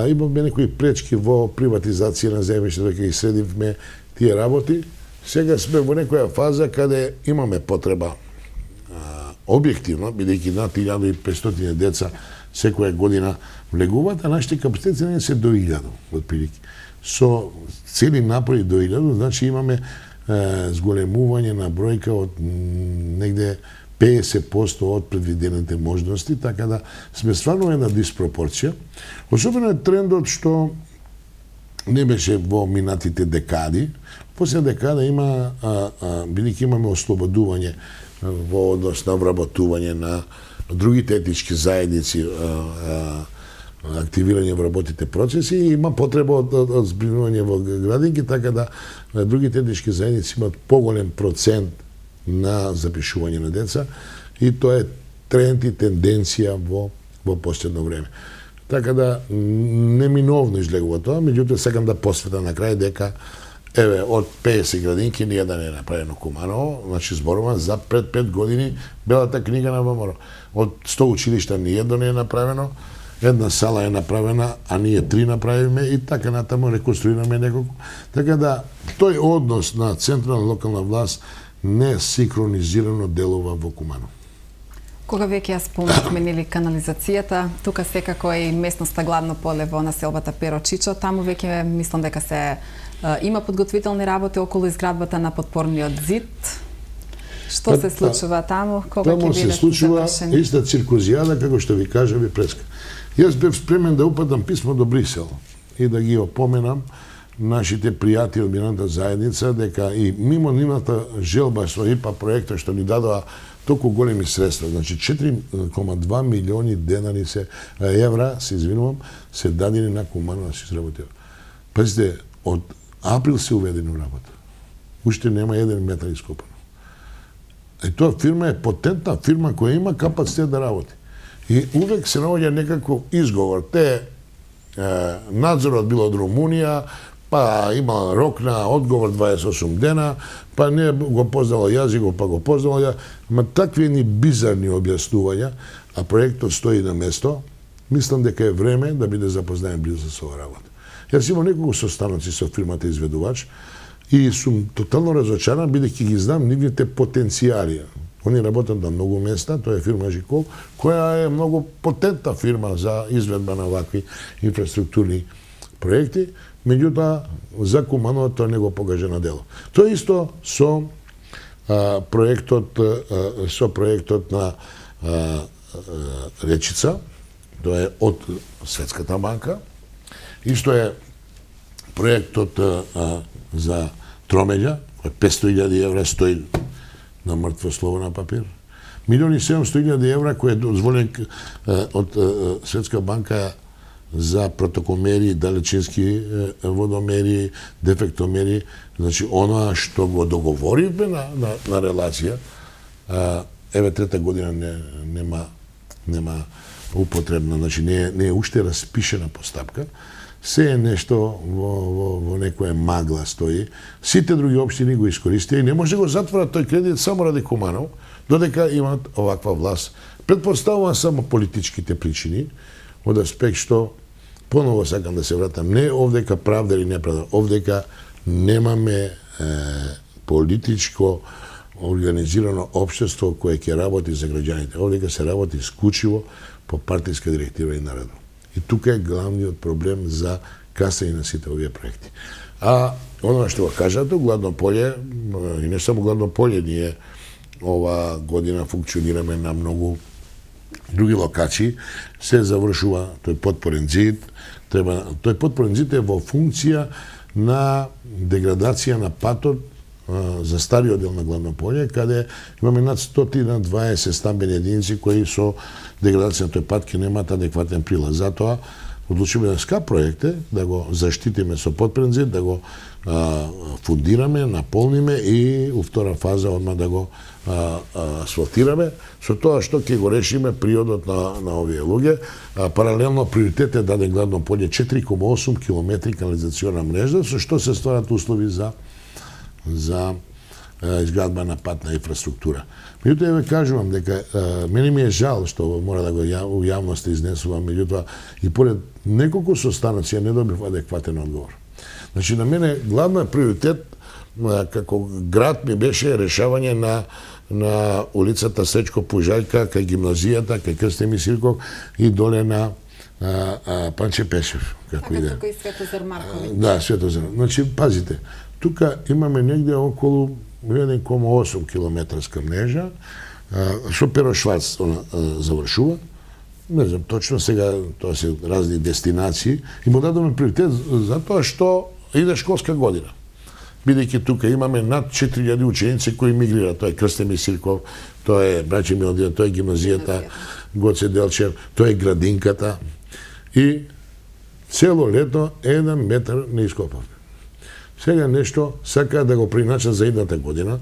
Имаме некои пречки во приватизација на земјиште, дека ги средивме тие работи. Сега сме во некоја фаза каде имаме потреба објективно, бидејќи над 1500 деца секоја година влегуваат, а нашите капацитети не се до 1000 отприлики. Со цели напори до 1000, значи имаме зголемување на бројка од негде 50% од предвидените можности, така да сме стварно една диспропорција. Особено е трендот што не беше во минатите декади. После декада има, бидејќи имаме ослободување во однос на вработување на другите етнички заедници, активирање во работите процеси и има потреба од збринување во градинки, така да другите етнички заедници имаат поголем процент на запишување на деца и тоа е тренд и тенденција во последно време. Така да неминовно излегува тоа, меѓутоа сакам да посветам на крај дека еве од 50 градинки ниједна не е направено Куманово, значи зборувам за пред 5 години белата книга на ВМРО. Од 100 училишта ниједно не е направено, една сала е направена, а ние 3 направиме и така натаму реконструираме неколку. Така да тој однос на централна локална власт не синхронизирано делува во Куманово. Кога веќе ја спомнавме нели канализацијата, тука секако е и местноста Гладно поле во населбата Перо Чичо, таму веќе мислам дека се има подготвителни работи околу изградбата на подпорниот зид. Што се случува таму? Кога ќе бидат завршени? Таму се случува иста циркузијада, како што ви кажа преска. Јас бев спремен да упатам писмо до Брисел и да ги опоменам нашите пријатели од Мирната заедница дека и мимо нивната желба со ИПА проекта што ни дадоа толку големи средства, значи 4,2 милиони денари евра, се извинувам, се дадени на Куманово да се изработува. Пазите, од април се уведени во работа. Уште нема 1 метар ископано. И тоа фирма е потентна фирма која има капацитет да работи. И увек се наоѓа некаков изговор. Надзорот бил од Румунија, па има рок на одговор 28 дена, па не го познала јазикот, па го познала ја. Ма такви ни бизарни објаснувања, а проектот стои на место, мислам дека е време да биде запознаен близо со оваа работа. Јас имам неколку состаноци со фирмата изведувач и сум тотално разочаран, бидејќи ги знам нивните потенцијали. Они работат на многу места, тоа е фирма Жикол, која е многу потентна фирма за изведба на вакви инфраструктурни проекти, меѓутоа за Куманово тоа не го покажа на дело. Тоа исто со проектот на Речица, тоа е од Светската банка, исто е проектот за Тромеѓа, кој 500.000 евра стои на мртво слово на папир. 1.700.000 евра кој е дозволен од Светска банка за протокомери, далечински водомери, дефектомери, значи оноа што го договоривме на релација, еве трета година нема употребна, значи не е уште распишена постапка, се е нешто во некоја магла стои. Сите други општини го искористија и не може да го затворат тој кредит само ради Куманово. додека имат оваква власт. Предпоставувам само политичките причини, од аспект што поново сакам да се вратам, не овдека правда или неправда, овдека немаме политичко организирано општество кое ќе работи за граѓаните. Овдека се работи исклучиво по партиска директива и наредба. И тука е главниот проблем за касање на сите овие проекти. А оно што го кажате, Гладно поле, и не само Гладно поле, ние ова година функционираме на многу други локации, се завршува тој подпорен зид. Тој подпорен зид е во функција на деградација на патот за стариот дел на Гладно поле, каде имаме над 120 стамбени единици кои со деградација на тој пат ќе немаат адекватен прилаз. Затоа одлучиме да ска проекте, да го заштитиме со подпорен зид, да го фундираме, наполниме и у втора фаза одма да го асфалтираме, со тоа што ќе го решиме приодот на овие луѓе. Паралелно приоритет е даден Гладно поле 4,8 км канализациона мрежа, со што се стварат услови за изградба на патна инфраструктура. Меѓутоа, ве кажувам дека мене ми е жал што мора да го у јавноста изнесувам, меѓутоа и поред неколку состаноци не добив адекватен одговор. Значи, на мене главна приоритет како град ми беше решавање на улицата Сечко Пужајка, кај гимназијата, кај Крсте Мисилков и доле на Панче Пешев. Така тука и Светозар Марковиќ. Да, Светозар. Значи, пазите, тука имаме негде околу 1,8 километарска мрежа, со Перо Шварц завршува. Не знам точно, сега тоа се разни дестинации. И му дадоме приоритет затоа што иде школска година. Бидејќи тука имаме над 4000 ученици кои мигрираат. Тоа е Крсте Мисилков, тоа е Браќа Милодија, тоа е гимназијата Гоце Делчев, тоа е градинката. И цело лето 1 метар не ископавме. Сега нешто сакаат да го приначат за идната година.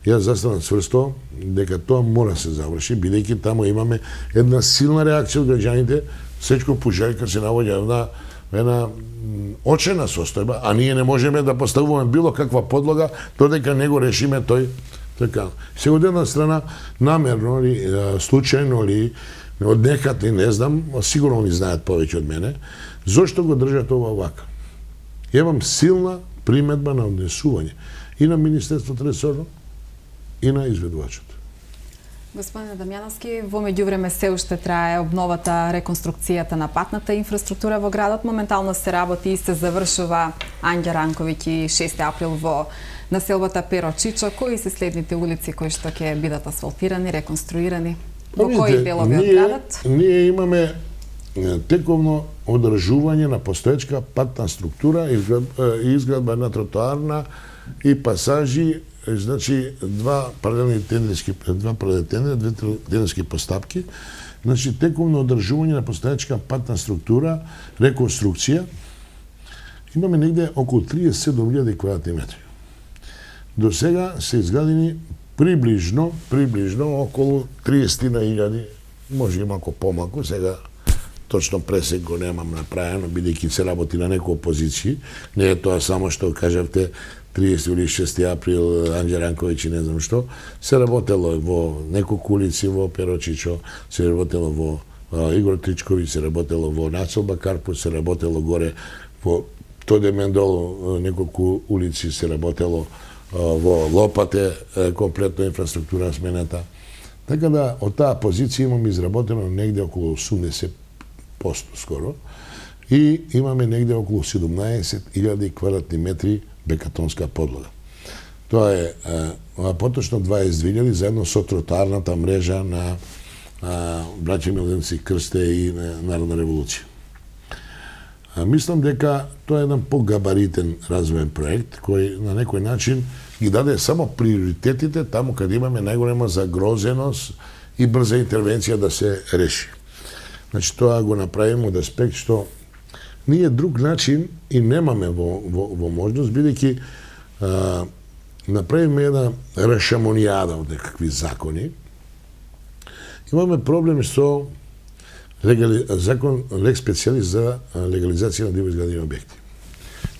Јас застанам цврсто дека тоа мора се заврши, бидејќи таму имаме една силна реакција од граѓаните. Сечко Пужајка се наоѓа една очена состојба, а ние не можеме да поставуваме било каква подлога додека не го решиме тој така. Сега од една страна намерно ли, случајно ли, од некад ли, не знам, сигурно они знаат повеќе од мене, зошто го држат ова вака. Имам силна приметба на однесување и на Министерството ресорно и на изведувачот. Господине Дамјановски, во меѓувреме се уште трае обновата, реконструкцијата на патната инфраструктура во градот. Моментално се работи и се завршува Ангел Ранковиќ и 6 април во населбата Перо Чичо. Кои се следните улици кои што ќе бидат асфалтирани, реконструирани? Во кои делови од градот? Ние имаме тековно одржување на постоечка патна структура и изградба на тротоарна и пасажи, значи два паралелни тендерски постапки, значи тековно одржување на постоечка патна структура, реконструкција. Имаме негде околу 37.000 квадратни метри. До сега се изградени приближно околу 30.000, може и малку помалку, сега точно пресек го немам направено, бидејќи се работи на некои позиции. Не е тоа само што кажавте 30 или 6 април, Ангел Ранковиќ и не знам што. Се работело во неколку улици во Перо Чичо, се работело во Игор Тричковиќ, се работело во Населба Карпус, се работело горе во Тоде Мендол, неколку улици се работело во Лопате, комплетно инфраструктура смената. Така да, од таа позиција имам изработено негде околу 80% скоро и имаме негде околу 17.000 квадратни метри бекатонска подлога. Тоа е поточно 22.000 заедно со тротоарната мрежа на Браќа Милоденци Крсте и Народна револуција. Мислам дека тоа е еден погабаритен развоен проект кој на некој начин ги даде само приоритетите таму каде имаме најголема загрозеност и брза интервенција да се реши. Значи тоа го направиме од аспект што ние друг начин и немаме во можност, бидејќи направиме една рашамонијада од некакви закони. Имаме проблеми со закон лек специјалист за легализација на диво изградени објекти.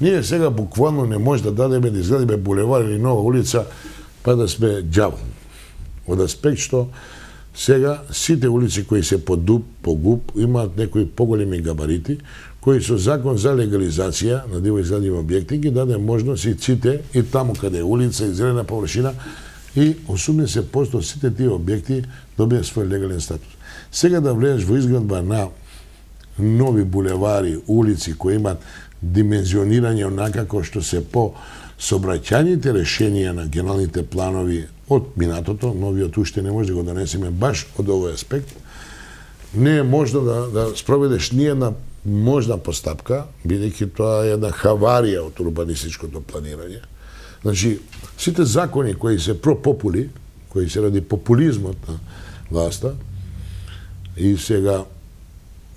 Ние сега буквално не може да дадеме да изградиме булевар или нова улица па да сме џавол. од аспект што сега сите улици кои се по ДУП, по ГУП, имаат некои поголеми габарити, кои со закон за легализација на диво изградени објекти ги даде можност и сите, и таму каде е улица и зелена површина, и 80% сите тие објекти добија свој легален статус. Сега да влезеш во изградба на нови булевари, улици кои имаат димензионирање онака како што се по сообраќајните решенија на генералните планови од минатото, новиот уште не може да го донесеме баш од овој аспект, не е можно да спроведеш ни една можна постапка, бидејќи тоа е една хаварија од урбанистичкото планирање. Значи, сите закони кои се пропопули, кои се ради популизмот на власта, и сега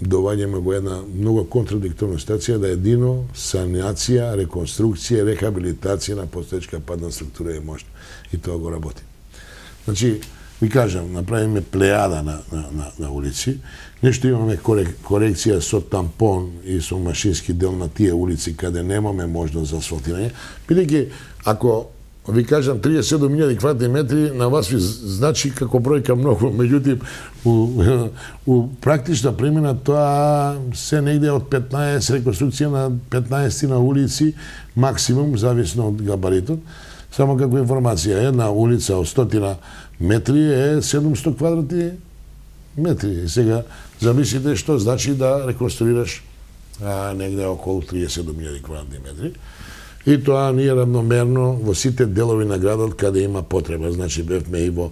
доваѓаме во една многу контрадикторна ситуација да едино санација, реконструкција, рехабилитација на постоечка падна структура е можно. И тоа го работи. Значи, ви кажам, направиме плејада на улици, нешто имаме корекција со тампон и со машински дел на тие улици каде немаме можност за асфалтирање, бидејќи ако ви кажам 37.000 квадратни метри, на вас ви значи како бројка многу, меѓутоа у практична примена тоа се негде од 15 реконструкција на 15 на улици максимум, зависно од габаритот. Само како информација, една улица од 100 метри е 700 квадратни метри. И сега замислите што значи да реконструираш негде околу 37.000 квадратни метри. И тоа ние равномерно во сите делови на градот каде има потреба. Значи бевме и во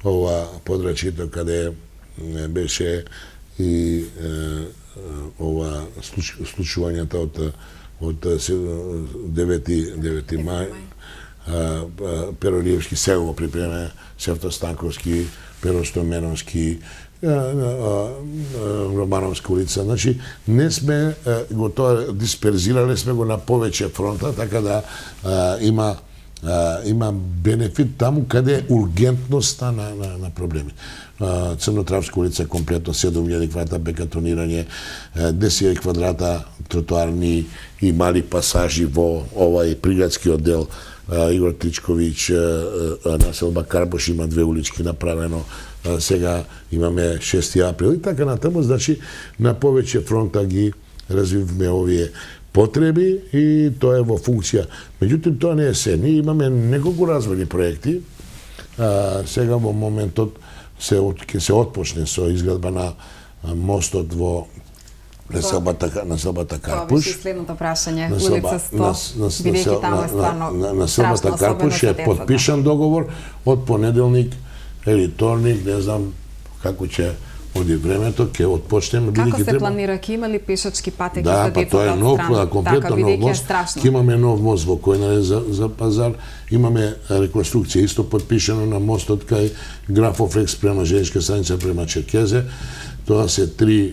ова подрачјето каде беше и ова случувањата од 9 мај, Перо Риевски се го припреме, Севто Станковски, Перо Стоменовски, Романовска улица. Значи, не сме го тоа дисперзирале, сме го на повеќе фронта, така да има бенефит таму каде е ургентноста на проблеми. Црнотравска улица компletно 7.000 квадрата бекатонирање, 10.000 квадрата тротоарни и мали пасажи во овај приградски оддел Игор Тичковиќ, населба Карбош има 2 улички направено, сега имаме 6 април и така натаму, значи на повеќе фронта ги развивме овие потреби и тоа е во функција. Меѓутоа тоа не е се. Ние имаме неколку развојни проекти. Сега во моментот ќе се отпочне со изградба на мостот во населбата Карпуш. Това беше следното прашање. Улица 100, бидејќи таму е стварно населбата Карпуш е подпишан договор од понеделник или вторник, не знам како ќе оди времето, ќе отпочнеме. Како се планира? Ќе има ли пешачки патеки за децата од страна? Да, тоа е нов, комплетно нов мост. Ќе имаме нов мост во Којнаре за пазар. Имаме реконструкција исто подпишано на мостот кај Графов Екс према железничка станица према Черкезе. Тоа се 3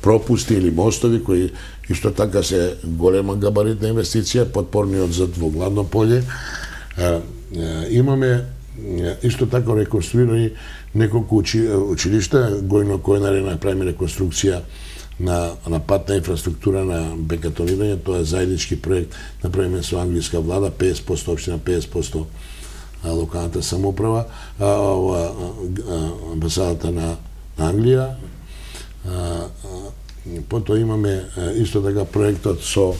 пропусти или мостови кои исто така се голема габаритна инвестиција, подпорниот зид во Гладно поле. Имаме исто така реконструирани неколку училишта, Гојно Којнаре направиме реконструкција на патна инфраструктура на бекатонирање, тоа е заеднички проект, направиме со англиска влада, 50% општина, 50% локалната самоуправа, амбасадата на Англија. Потоа имаме исто така проектот со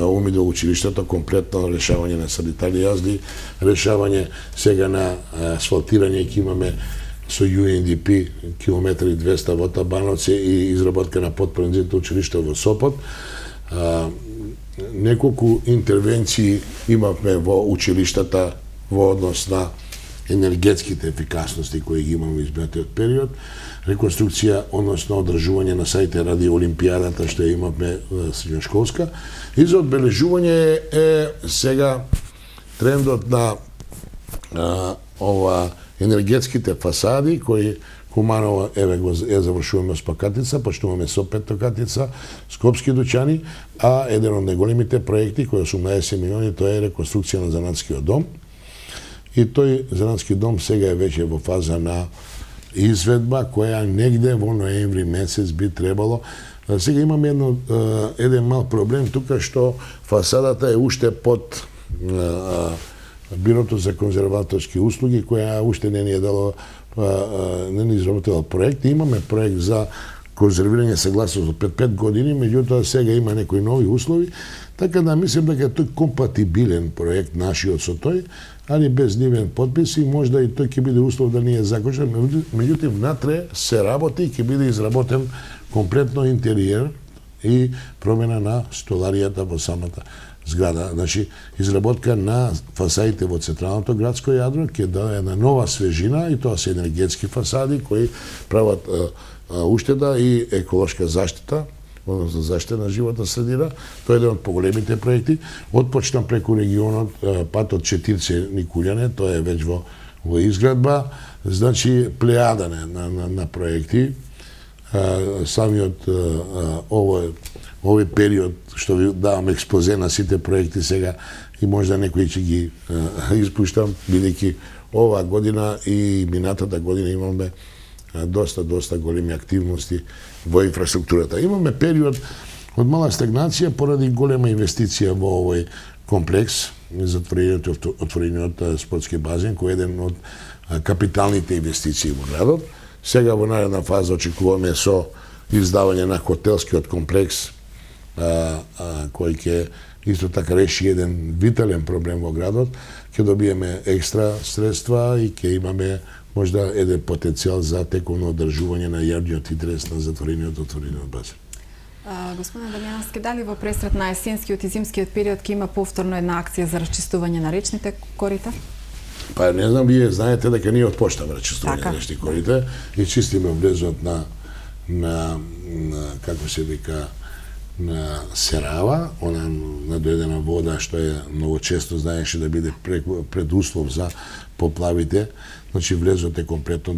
Умидол училиштето, комплетно решавање на санитарни јазди, решавање сега на асфалтирање, ќе имаме со UNDP километри 200 во Табановци и изработка на подпорниците училиште во Сопот. Неколку интервенции имавме во училиштата во однос на енергетските ефикасности кои ги имаме изминатиот период, реконструкција, односно одржување на сајте ради Олимпијадата што имавме средњошколска. И за одбележување е сега трендот на ова енергетските фасади кои Куманово еве го завршуваме со Пакатица, почнуваме со Петокатица, Скопски дуќани, а еден од најголемите проекти кои 18 милиони тоа е реконструкција на занатскиот дом. И тој занатски дом сега е веќе во фаза на изведба која негде во ноември месец би требало. Сега имаме еден мал проблем тука што фасадата е уште под Бирото за конзерваторски услуги, која уште не ни е дало, не ни изработила проект. Имаме проект за конзервирање согласно 5 години, меѓутоа сега има некои нови услови, така да мислам дека тој компатибилен проект нашиот со тој, али без нивен подпис и можда и тој ќе биде услов да не е закочен, меѓутоа внатре се работи и ќе биде изработен комплетно интериер и промена на столаријата во самата зграда. Значи, изработка на фасадите во централното градско јадро ќе даде една нова свежина и тоа се енергетски фасади кои прават уштеда и еколошка заштита, односно заштита на животна средина. Тоа е еден од поголемите проекти. Отпочна преку регионот патот Четирце Никулјане, тоа е веќе во изградба. Значи, плејада на проекти. Самиот овој период што ви давам експозе на сите проекти сега и можда некои ќе ги испуштам, бидејќи оваа година и минатата година имаме доста големи активности во инфраструктурата. Имаме период од мала стагнација поради голема инвестиција во овој комплекс, отворениот спортски базен, кој е еден од капиталните инвестиции во градот. Сега во наредна фаза очекуваме со издавање на хотелскиот комплекс кој ќе исто така реши еден витален проблем во градот, ќе добиеме екстра средства и ќе имаме можда еден потенцијал за тековно одржување на јавниот интерес на отворениот базен. Господине Дамјановски, дали во пресрет на есенскиот и зимскиот период ќе има повторно една акција за расчистување на речните корита? Па не знам, вие знаете дека ние отпочнаме расчистување на речни корита и чистиме влезот на како се вика, на Серава, она надоедена вода што е многу често знаеше да биде предуслов за поплавите. Значи влезот е комплетно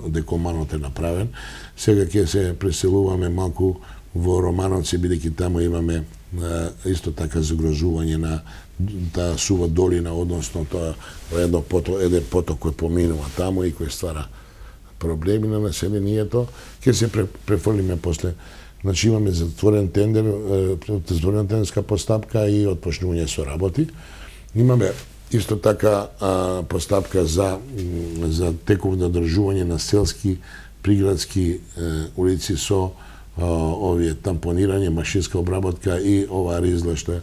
декоманот е направен. Сега ќе се преселуваме малку во Романовци, бидејќи таму имаме исто така загрозување на таа сува долина, односно тоа еден поток кој поминува таму и кој ствара проблеми на населението. Ќе се префрлиме после. Значи имаме затворен тендер, затворена тендерска постапка и отпочнување со работи. Имаме исто така постапка за тековно одржување на селски, приградски улици со овие тампонирање, машинска обработка и ова ризла што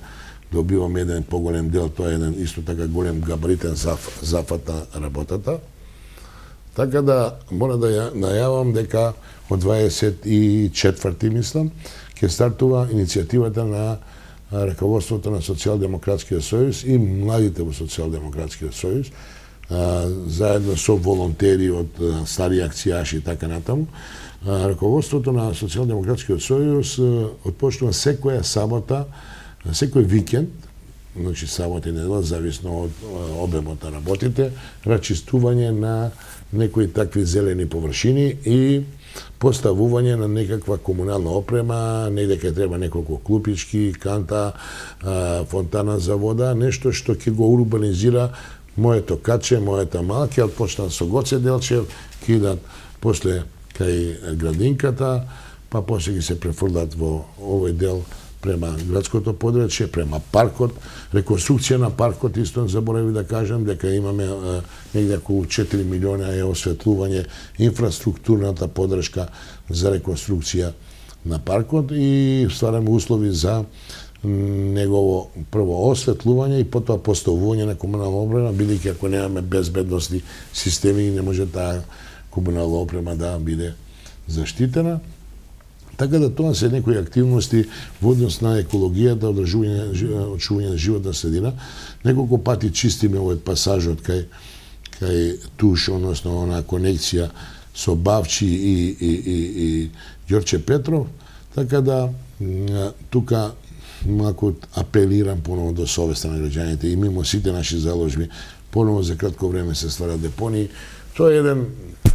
добиваме еден поголем дел, тоа е еден исто така голем габаритен зафат на работата. Така да мора да најавам дека од 24 мислам ќе стартува иницијативата на раководството на Социјалдемократскиот сојуз и младите во Социјалдемократскиот сојуз, заедно со волонтери од стари акцијаши и така натаму. Раководството на Социјалдемократскиот сојуз отпочнува секоја сабота, секој викенд, значи сабота и недела, зависно од обемот на работите, расчистување на некои такви зелени површини и поставување на некаква комунална опрема, негде кај треба неколку клупички, канта, фонтана за вода, нешто што ќе го урбанизира моето каче, мојата мала, ќе почнат со Гоце Делчев, ќе идат после кај градинката, па после ќе се префрлат во овој дел према градското подречје, према паркот, реконструкција на паркот, исто заборави да кажам дека имаме негде околу 4 милиона е осветлување, инфраструктурната подршка за реконструкција на паркот и ствараме услови за негово прво осветлување и потоа поставување на комунална опрема, бидејќи ако немаме безбедностни системи не може таа комунална опрема да биде заштитена. Така да тоа се некои активности во однос на екологијата, очување на животна средина. Неколку пати чистиме овој пасажот кај Туш, односно она конекција со Бавчи и Ѓорче Петров. Така да тука малку апелирам поново до совеста на граѓаните и мимо сите наши заложби поново за кратко време се стварат депонии. Тоа е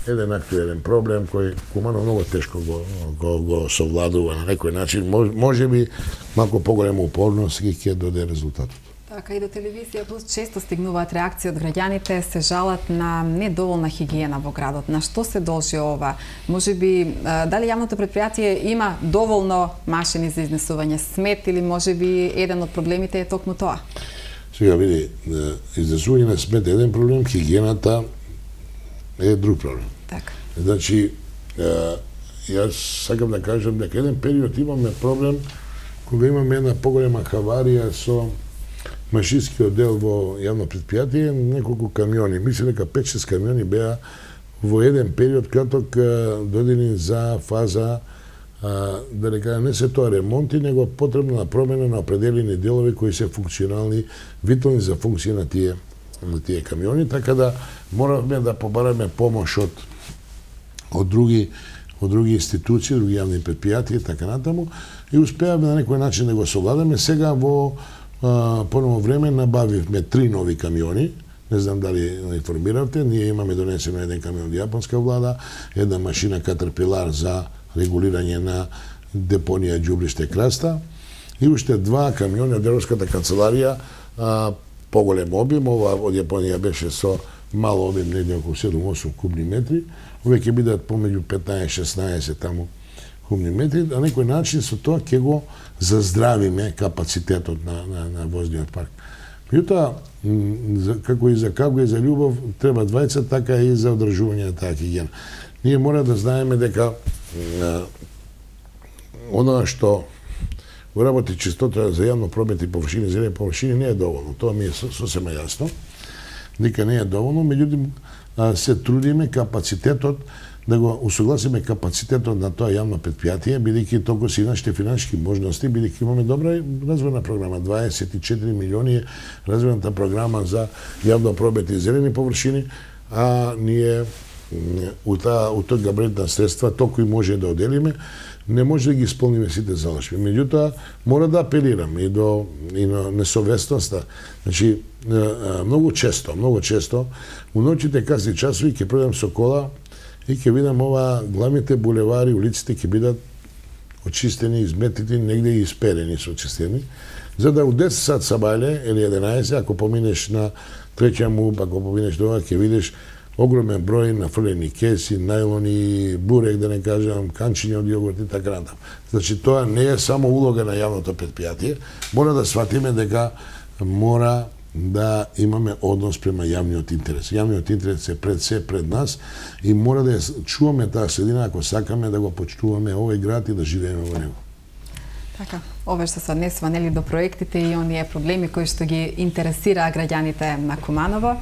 еден актуелен проблем кој Кумано многу тешко го совладува на некој начин. Може би малку поголема упорност и ќе доде резултатот. Така и до телевизија Плюс често стигнуваат реакции од граѓаните, се жалат на недоволна хигиена во градот. На што се должи ова? Може би дали јавното претпријатие има доволно машини за изнесување смет или може би еден од проблемите е токму тоа? Сега види, излезување на смет е еден проблем, хигиената е друг проблем. Така. Значи, јас сакам да кажам дека еден период имаме проблем кога имаме една поголема хаварија со машинскиот дел во јавно предпријатие, неколку камиони, мислам дека 5-6 камиони беа во еден период краток додени за фаза да не кажам, не се тоа ремонти, него потребна промена на определени делови кои се функционални, витални за функција на тие камиони, така да моравме да побараме помош од други институции, други јавни предпријатија и така натаму, и успеавме на некој начин да го совладаме. Сега во поново време набавивме 3 нови камиони, не знам дали информиравте, ние имаме донесено еден камион од јапонска влада, една машина Caterpillar за регулирање на депонија ѓубриште краста и уште 2 камиони од Европската канцеларија, поголем обим, ова од Јапонија беше со мало обим, негде околу 7-8 кубни метри, овие ќе бидат помеѓу 15-16 таму кубни метри, на некој начин со тоа ќе го заздравиме капацитетот на возниот парк. Меѓутоа, како и за љубов треба двајца, така и за одржување на таа хигиена. Ние мора да знаеме дека оноа што во работи чистота за јавно прометни површини, зелени површини не е доволно. Тоа ми е сосема јасно. Дека не е доволно, меѓутоа се трудиме капацитетот да го усогласиме капацитетот на тоа јавно предпријатие, бидејќи толку си нашите финансиски можности, бидејќи имаме добра развојна програма, 24 милиони е развојната програма за јавно прометни зелени површини, а ние у тој габарит на средства толку и може да оделиме, не може да ги исполниме сите залошби. Меѓутоа, мора да апелирам и на несовестноста. Значи, многу често, у ноќите касни часови ќе пројдам со кола и ќе видам ова главните булевари, улиците ќе бидат очистени, изметити, негде и исперени со очистени, за да у 10 сат сабајле или 11, ако поминеш на Треќа МУП, ако поминеш тоа, ќе видиш огромен број нафрлени кеси, најлони, бурек, да не кажам, канчиња од јогурт и така натаму. Значи, тоа не е само улога на јавното предпријатие, мора да сватиме дека мора да имаме однос према јавниот интерес. Јавниот интерес е пред се пред нас и мора да ја чуваме таа средина ако сакаме да го почитуваме овој град и да живееме во него. Така, ова што се однесува нели до проектите и оние проблеми кои што ги интересира граѓаните на Куманово.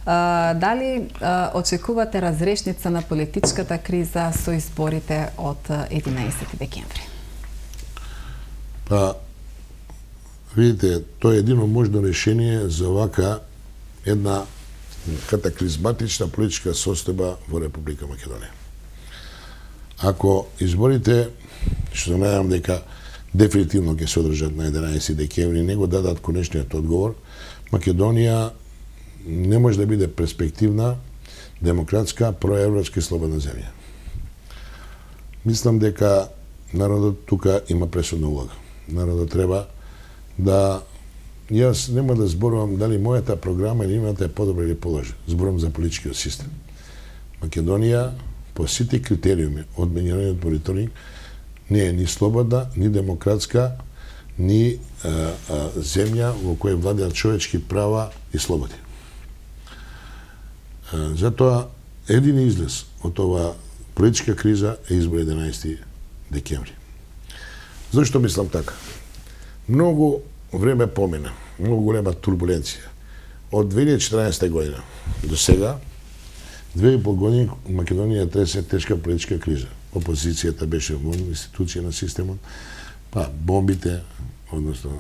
Дали очекувате разрешница на политичката криза со изборите од 11 декември? Па, видите, тоа е едино можно решение за вака една катаклизматична политичка состојба во Република Македонија. Ако изборите, што најавам дека дефинитивно ќе се одржат на 11 декември, не го дадат конечниот одговор, Македонија не може да биде перспективна, демократска, проевропска и слободна земја. Мислам дека народот тука има пресудна улога. Народот треба да... Јас нема да зборувам дали мојата програма или имата е подобра или положи. Зборувам за политичкиот систем. Македонија по сите критериуми од меѓународниот мониторинг не е ни слободна, ни демократска, ни земја во која владеат човечки права и слободи. Затоа, един излез од ова политичка криза е избор 11 декември. Зашто мислам така? Многу време помина, многу голема турбуленција. Од 2014 година до сега, 2,5 години Македонија тресе тешка политичка криза. Опозицијата беше во институција на системот, па бомбите, односно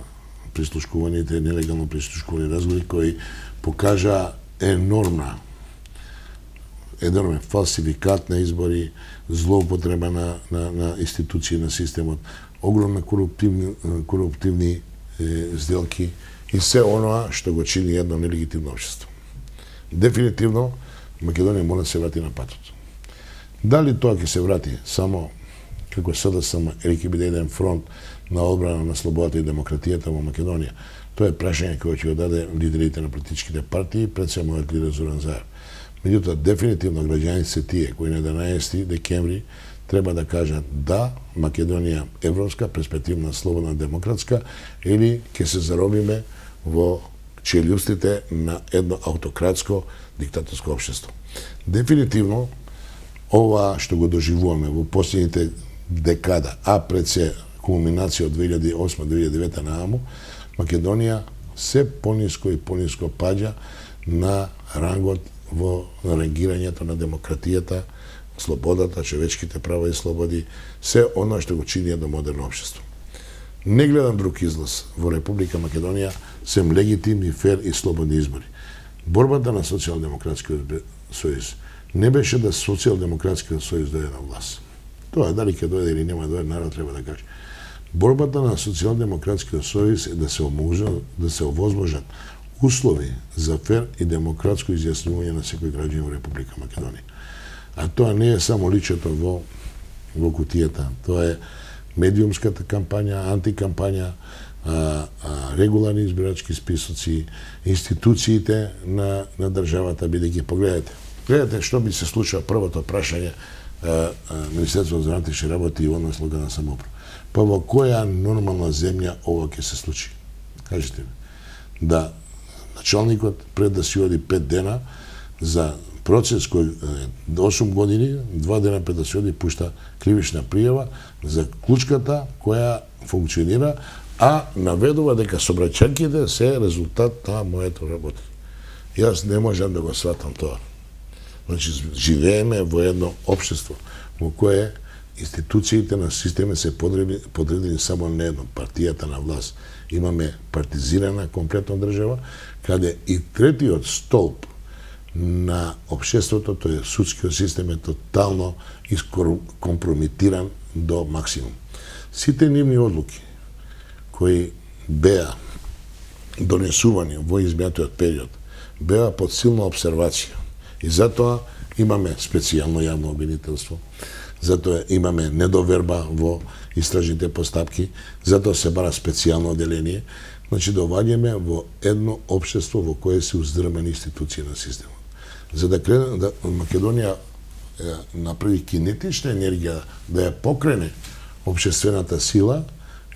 прислушкуваните, нелегално прислушкувани разговори кои покажа енорумен фалсификат на избори, злоупотреба на институции на системот, огромна коруптивни сделки и се оноа што го чини едно нелегитимно општество. Дефинитивно, Македонија мора да се врати на патот. Дали тоа ќе се врати само како СДСМ или ќе биде еден фронт на одбрана на слободата и демократијата во Македонија, тоа е прашање кој ќе го даде лидерите на политичките партии пред се мојот лидер Зоран Заев. Меѓутоа, дефинитивно граѓаните се тие кои на 11 декември треба да кажат да, Македонија европска, перспективна, слободна, демократска, или ќе се заробиме во челюстите на едно аутократско диктаторско општество. Дефинитивно, ова што го доживуваме во последните декада, а пред се кулминација од 2008-2009 нааму, Македонија се пониско и пониско паѓа на рангот во рангирањето на демократијата, слободата, човечките права и слободи, се оно што го чини едно модерно општество. Не гледам друг излаз во Република Македонија сем легитимни, фер и слободни избори. Борбата на Социјалдемократскиот сојуз не беше да Социјалдемократскиот сојуз дојде на власт. Тоа дали ќе дојде или нема дојде, народ треба да каже. Борбата на Социјалдемократскиот сојуз е да се овозможат услови за фер и демократско изјаснување на секој граѓанин во Република Македонија. А тоа не е само личето во кутијата, тоа е медиумската кампања, антикампања, регуларни избирачки списоци, институциите на државата, бидејќи гледате што би се случило првото прашање Министерството за внатрешни работи и однос локална самоуправа. Па во која нормална земја ова ќе се случи? Кажете ми. Да началникот пред да си оди 5 дена за процес кој 8 години, 2 дена пред да се оди пушта кривична пријава за клучката која функционира, а наведува дека собраќајките се резултат на моето работа. Јас не можам да го сватам тоа. Значи, живееме во едно општество во кое институциите на системе се подредени само на едно, партијата на власт. Имаме партизирана комплетна држава, каде и третиот столб на општеството, тој е судскиот систем, е тотално компромитиран до максимум. Сите нивни одлуки кои беа донесувани во изминатиот период беа под силна обсервација. И затоа имаме специјално јавно обвинителство, затоа имаме недоверба во истражните постапки, затоа се бара специјално оделение. Значи, доваѓаме во едно општество во кое се уздрмани институции на системот. За да Македонија направи кинетична енергија да ја покрене општествената сила,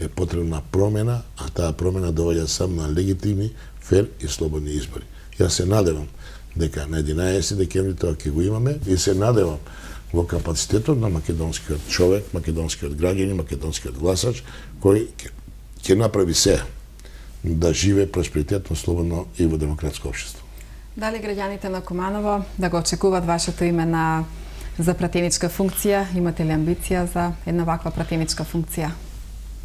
е потребна промена, а таа промена доваѓа само на легитимни, фер и слободни избори. Јас се надевам дека на 11 декември тоа ќе го имаме и се надевам во капацитетот на македонскиот човек, македонскиот граѓанин, македонскиот гласач, кој ќе направи се да живее просперитетно, слободно и во демократско општество. Дали граѓаните на Куманово да го очекуваат вашето име за пратеничка функција? Имате ли амбиција за една ваква пратеничка функција?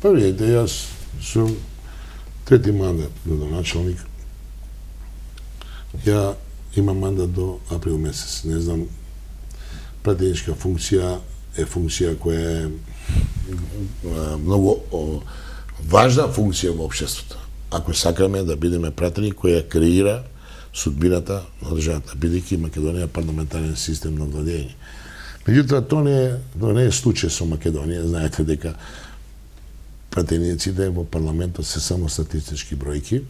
Па видите, јас сум трети мандат градоначалник. Ја имам мандат до април месец. Не знам, пратеничка функција е функција која е многу важна функција во општеството. Ако сакаме да бидеме пратени која креира судбината на државата, бидејќи Македонија е парламентарен систем на владење. Меѓутоа, тоа не е случај со Македонија. Знаете дека пратениците во парламентот се само статистички бројки.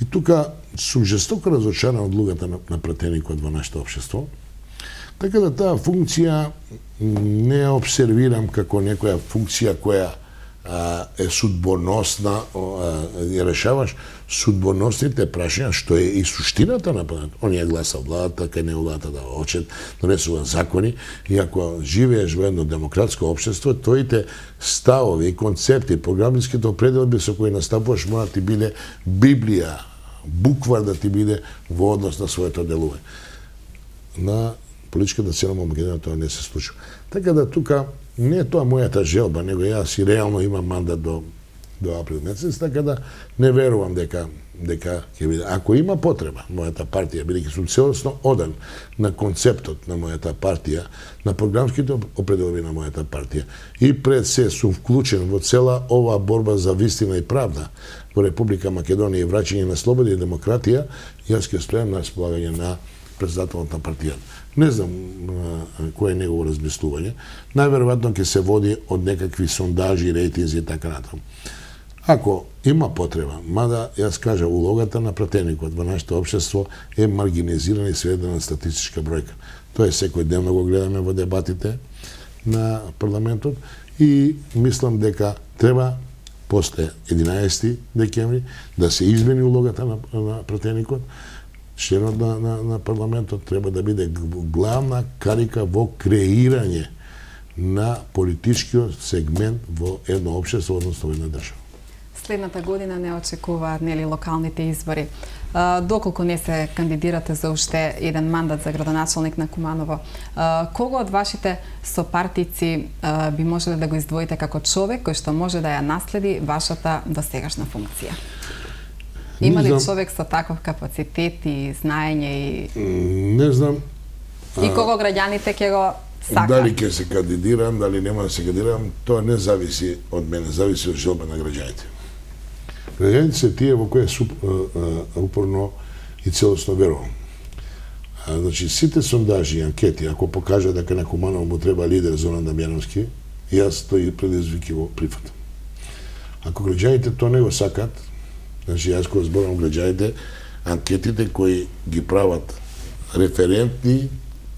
И тука сум жестоко разочаран од лугата на пратеникот во нашето општество. Така да таа функција не ја обсервирам како некоја функција која е судбоносна, ја решаваш судбоносните прашања, што е и суштината на планет. Оние гласа владата, кај не владата да очет, донесува закони, и ако живееш во едно демократско општество, твоите ставови и концепти, програмските определби со кои наставуваш мора ти биде Библија, буквар да ти биде во однос на своето делување. На политичката сцена во Македонија тоа не се случува. Така да тука не е тоа мојата желба, него јас и реално имам мандат до април месец, така да не верувам дека ќе биде. Ако има потреба, мојата партија, бидејќи сум целосно одан на концептот на мојата партија, на програмските определби на мојата партија, и пред се сум вклучен во цела ова борба за вистина и правда во Република Македонија и враќање на слобода и демократија, јас ќе стојам на располагање на председателот на партијата. Не знам кој е негово размислување. Најверојатно ќе се води од некакви сондажи, рейтинзи и така натаму. Ако има потреба, мада јас кажа, улогата на пратеникот во нашето општество е маргинизирана и сведена на статистичка бројка. Тоа е секојдневно го гледаме во дебатите на парламентот и мислам дека треба после 11 декември, да се измени улогата на пратеникот, членот на парламентот треба да биде главна карика во креирање на политичкиот сегмент во едно општество, односно во една држава. Следната година не очекуваат нели локалните избори. Доколку не се кандидирате за уште еден мандат за градоначалник на Куманово, кого од вашите сопартици би можеле да го издвоите како човек кој што може да ја наследи вашата досегашна функција? Има ли човек со таков капацитет и знаење и Не знам. И кого граѓаните ќе го сакаат? Дали ќе се кандидирам, дали нема да се кандидирам, тоа не зависи од мене, зависи од желба на граѓаните. Граѓаните се тие во кои упорно и целосно верувам. Значи, сите сондажи и анкети, ако покажат дека на Куманово му треба лидер Зоран Дамјановски, јас тој предизвики прифатам. Ако граѓаните тоа не го сакат, значи јас кога зборам граѓаните, анкетите кои ги прават референтни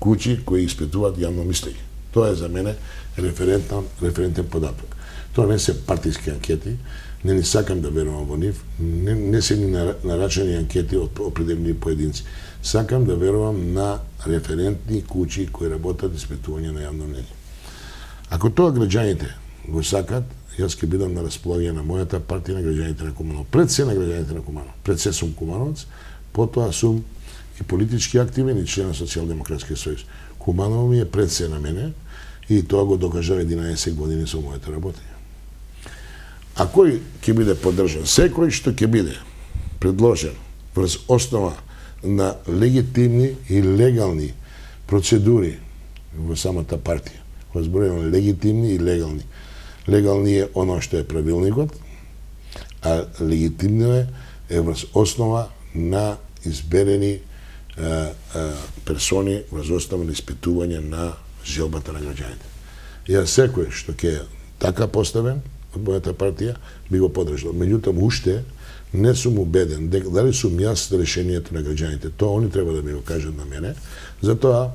куќи кои испитуваат јавно мислење. Тоа е за мене референтен податок. Тоа не се партиски анкети, не сакам да верувам во нив, не се ни нарачани анкети од определени поединци. Сакам да верувам на референтни куќи кои работат испитување на јавно мнение. Ако тоа граѓаните го сакат, јас ќе бидам на располагање на мојата партија, на граѓаните на Куманово. Пред се на граѓаните на Куманово. Пред се сум кумановец, потоа сум и политички активен и член на Социјалдемократскиот сојуз. Куманово ми е пред се на мене и тоа го докажа 11 години со моето работење. А кој ќе биде поддржан? Секој што ќе биде предложен врз основа на легитимни и легални процедури во самата партија. Разборувам легитимни и легални. Легални е оно што е правилникот, а легитимно е врз основа на изберени персони врз основа на испитување на желбата на граѓаните. Јас секој што ќе така поставен од мојата партија би го поддржал. Меѓутоа уште не сум убеден дали сум јас решението на граѓаните. Тоа они треба да ми го кажат на мене. Затоа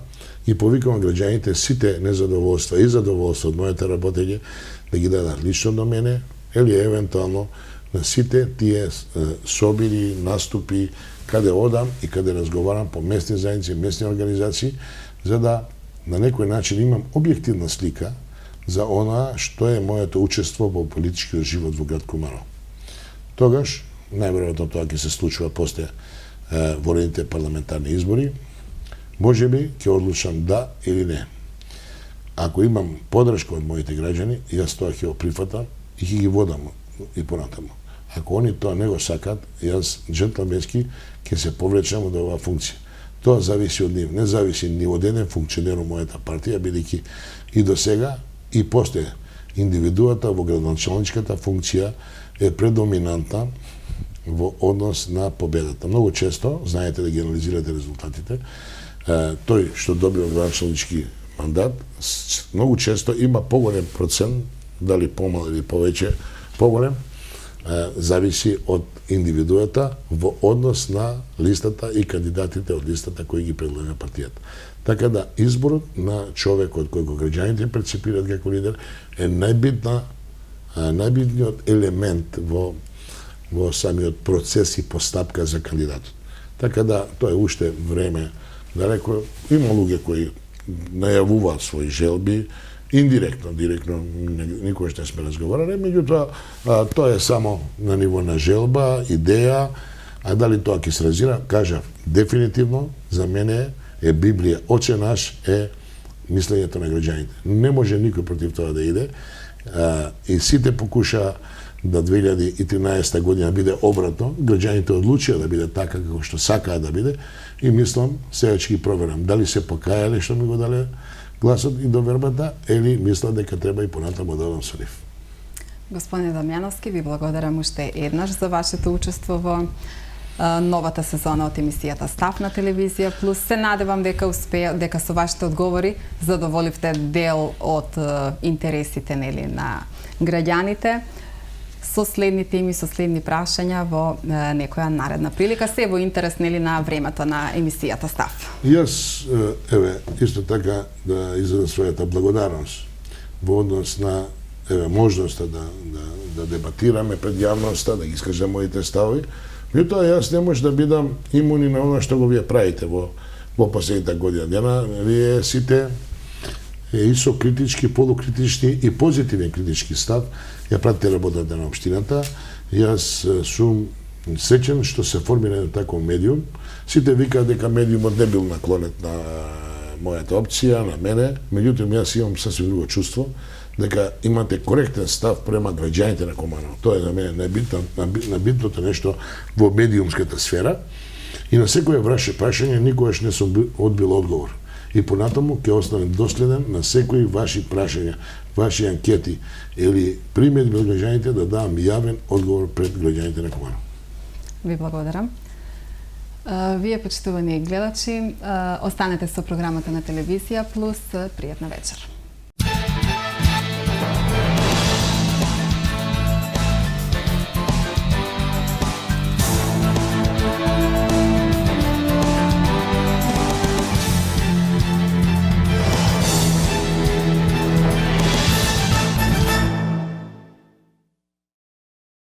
и повикувам граѓаните сите незадоволства и задоволства од мојата работење да ги дадат лично до мене или евентуално на сите тие собири, наступи, каде одам и каде разговарам по местни заедници, местни организации, за да на некој начин имам објективна слика за она што е моето учество во политичкиот живот во град Куманово. Тогаш, најверојатно тоа ќе се случува после воредните парламентарни избори, можеби ќе одлучам да или не. Ако имам поддршка од моите граѓани, јас тоа ќе го прифатам и ќе ги водам и понатаму. Ако они тоа не го сакат, јас джентлменски ќе се повлечам од оваа функција. Тоа зависи од нив, не зависи ни од еден функционер во мојата партија, бидејќи и до сега и после индивидуата во градоначалничката функција е предоминантна во однос на победата. Многу често, знаете да ги анализирате резултатите, тој што добива градоначалнички мандат, многу често има поголем процент, дали помал или повеќе, поголем, зависи од индивидуата во однос на листата и кандидатите од листата кои ги предлага партијата. Така да изборот на човекот кој го граѓаните перцепираат како лидер е најбитниот елемент во самиот процес и постапка за кандидатот. Така да тоа е уште време далеко. Има луѓе кои најавуваат своји желби, индиректно, директно, никој не сме разговарале, меѓутоа тоа е само на ниво на желба, идеја, а дали тоа ќе се реализира, кажав, дефинитивно, за мене е Библија, Оче наш е мислењето на граѓаните. Не може никој против тоа да иде, и сите покуша да 2013 година биде обратно, граѓаните одлучија да биде така како што сакаат да биде, и мислам, сега ќе ги проверам, дали се покајале што ми го дале гласот и довербата, или мислат дека треба и понатаму да одам со нив. Господине Дамјановски, ви благодарам уште еднаш за вашето учество во новата сезона од емисијата Став на телевизија Плюс. Се надевам дека со вашите одговори задоволивте дел од интересите на граѓаните. Со следни теми, со следни прашања во некоја наредна прилика, се во интерес на времето на емисијата Став. Јас, исто така да изразам својата благодарност во однос на можноста да дебатираме пред јавноста, да ги искажам моите ставови. Меѓутоа, јас не може да бидам имуни на оно што го вие правите во последните година. Дена, вие сите и со критички, полукритични и позитивен критички став ја пратите работата на општината. Јас сум среќен што се формира еден таков медиум. Сите викаат дека медиумот не бил наклонет на мојата опција, на мене, меѓутоа јас имам сасвим друго чувство, дека имате коректен став према граѓаните на Куманово. Тоа е за мене најбитното нешто во медиумската сфера. И на секое ваше прашање никогаш не сум одбил одговор. И понатаму ќе останем доследен на секои ваши прашања, ваши анкети или примедби од граѓаните да давам јавен одговор пред граѓаните на Куманово. Ви благодарам. Вие, почитувани гледачи, останете со програмата на Телевизија Плюс. Пријатна вечер.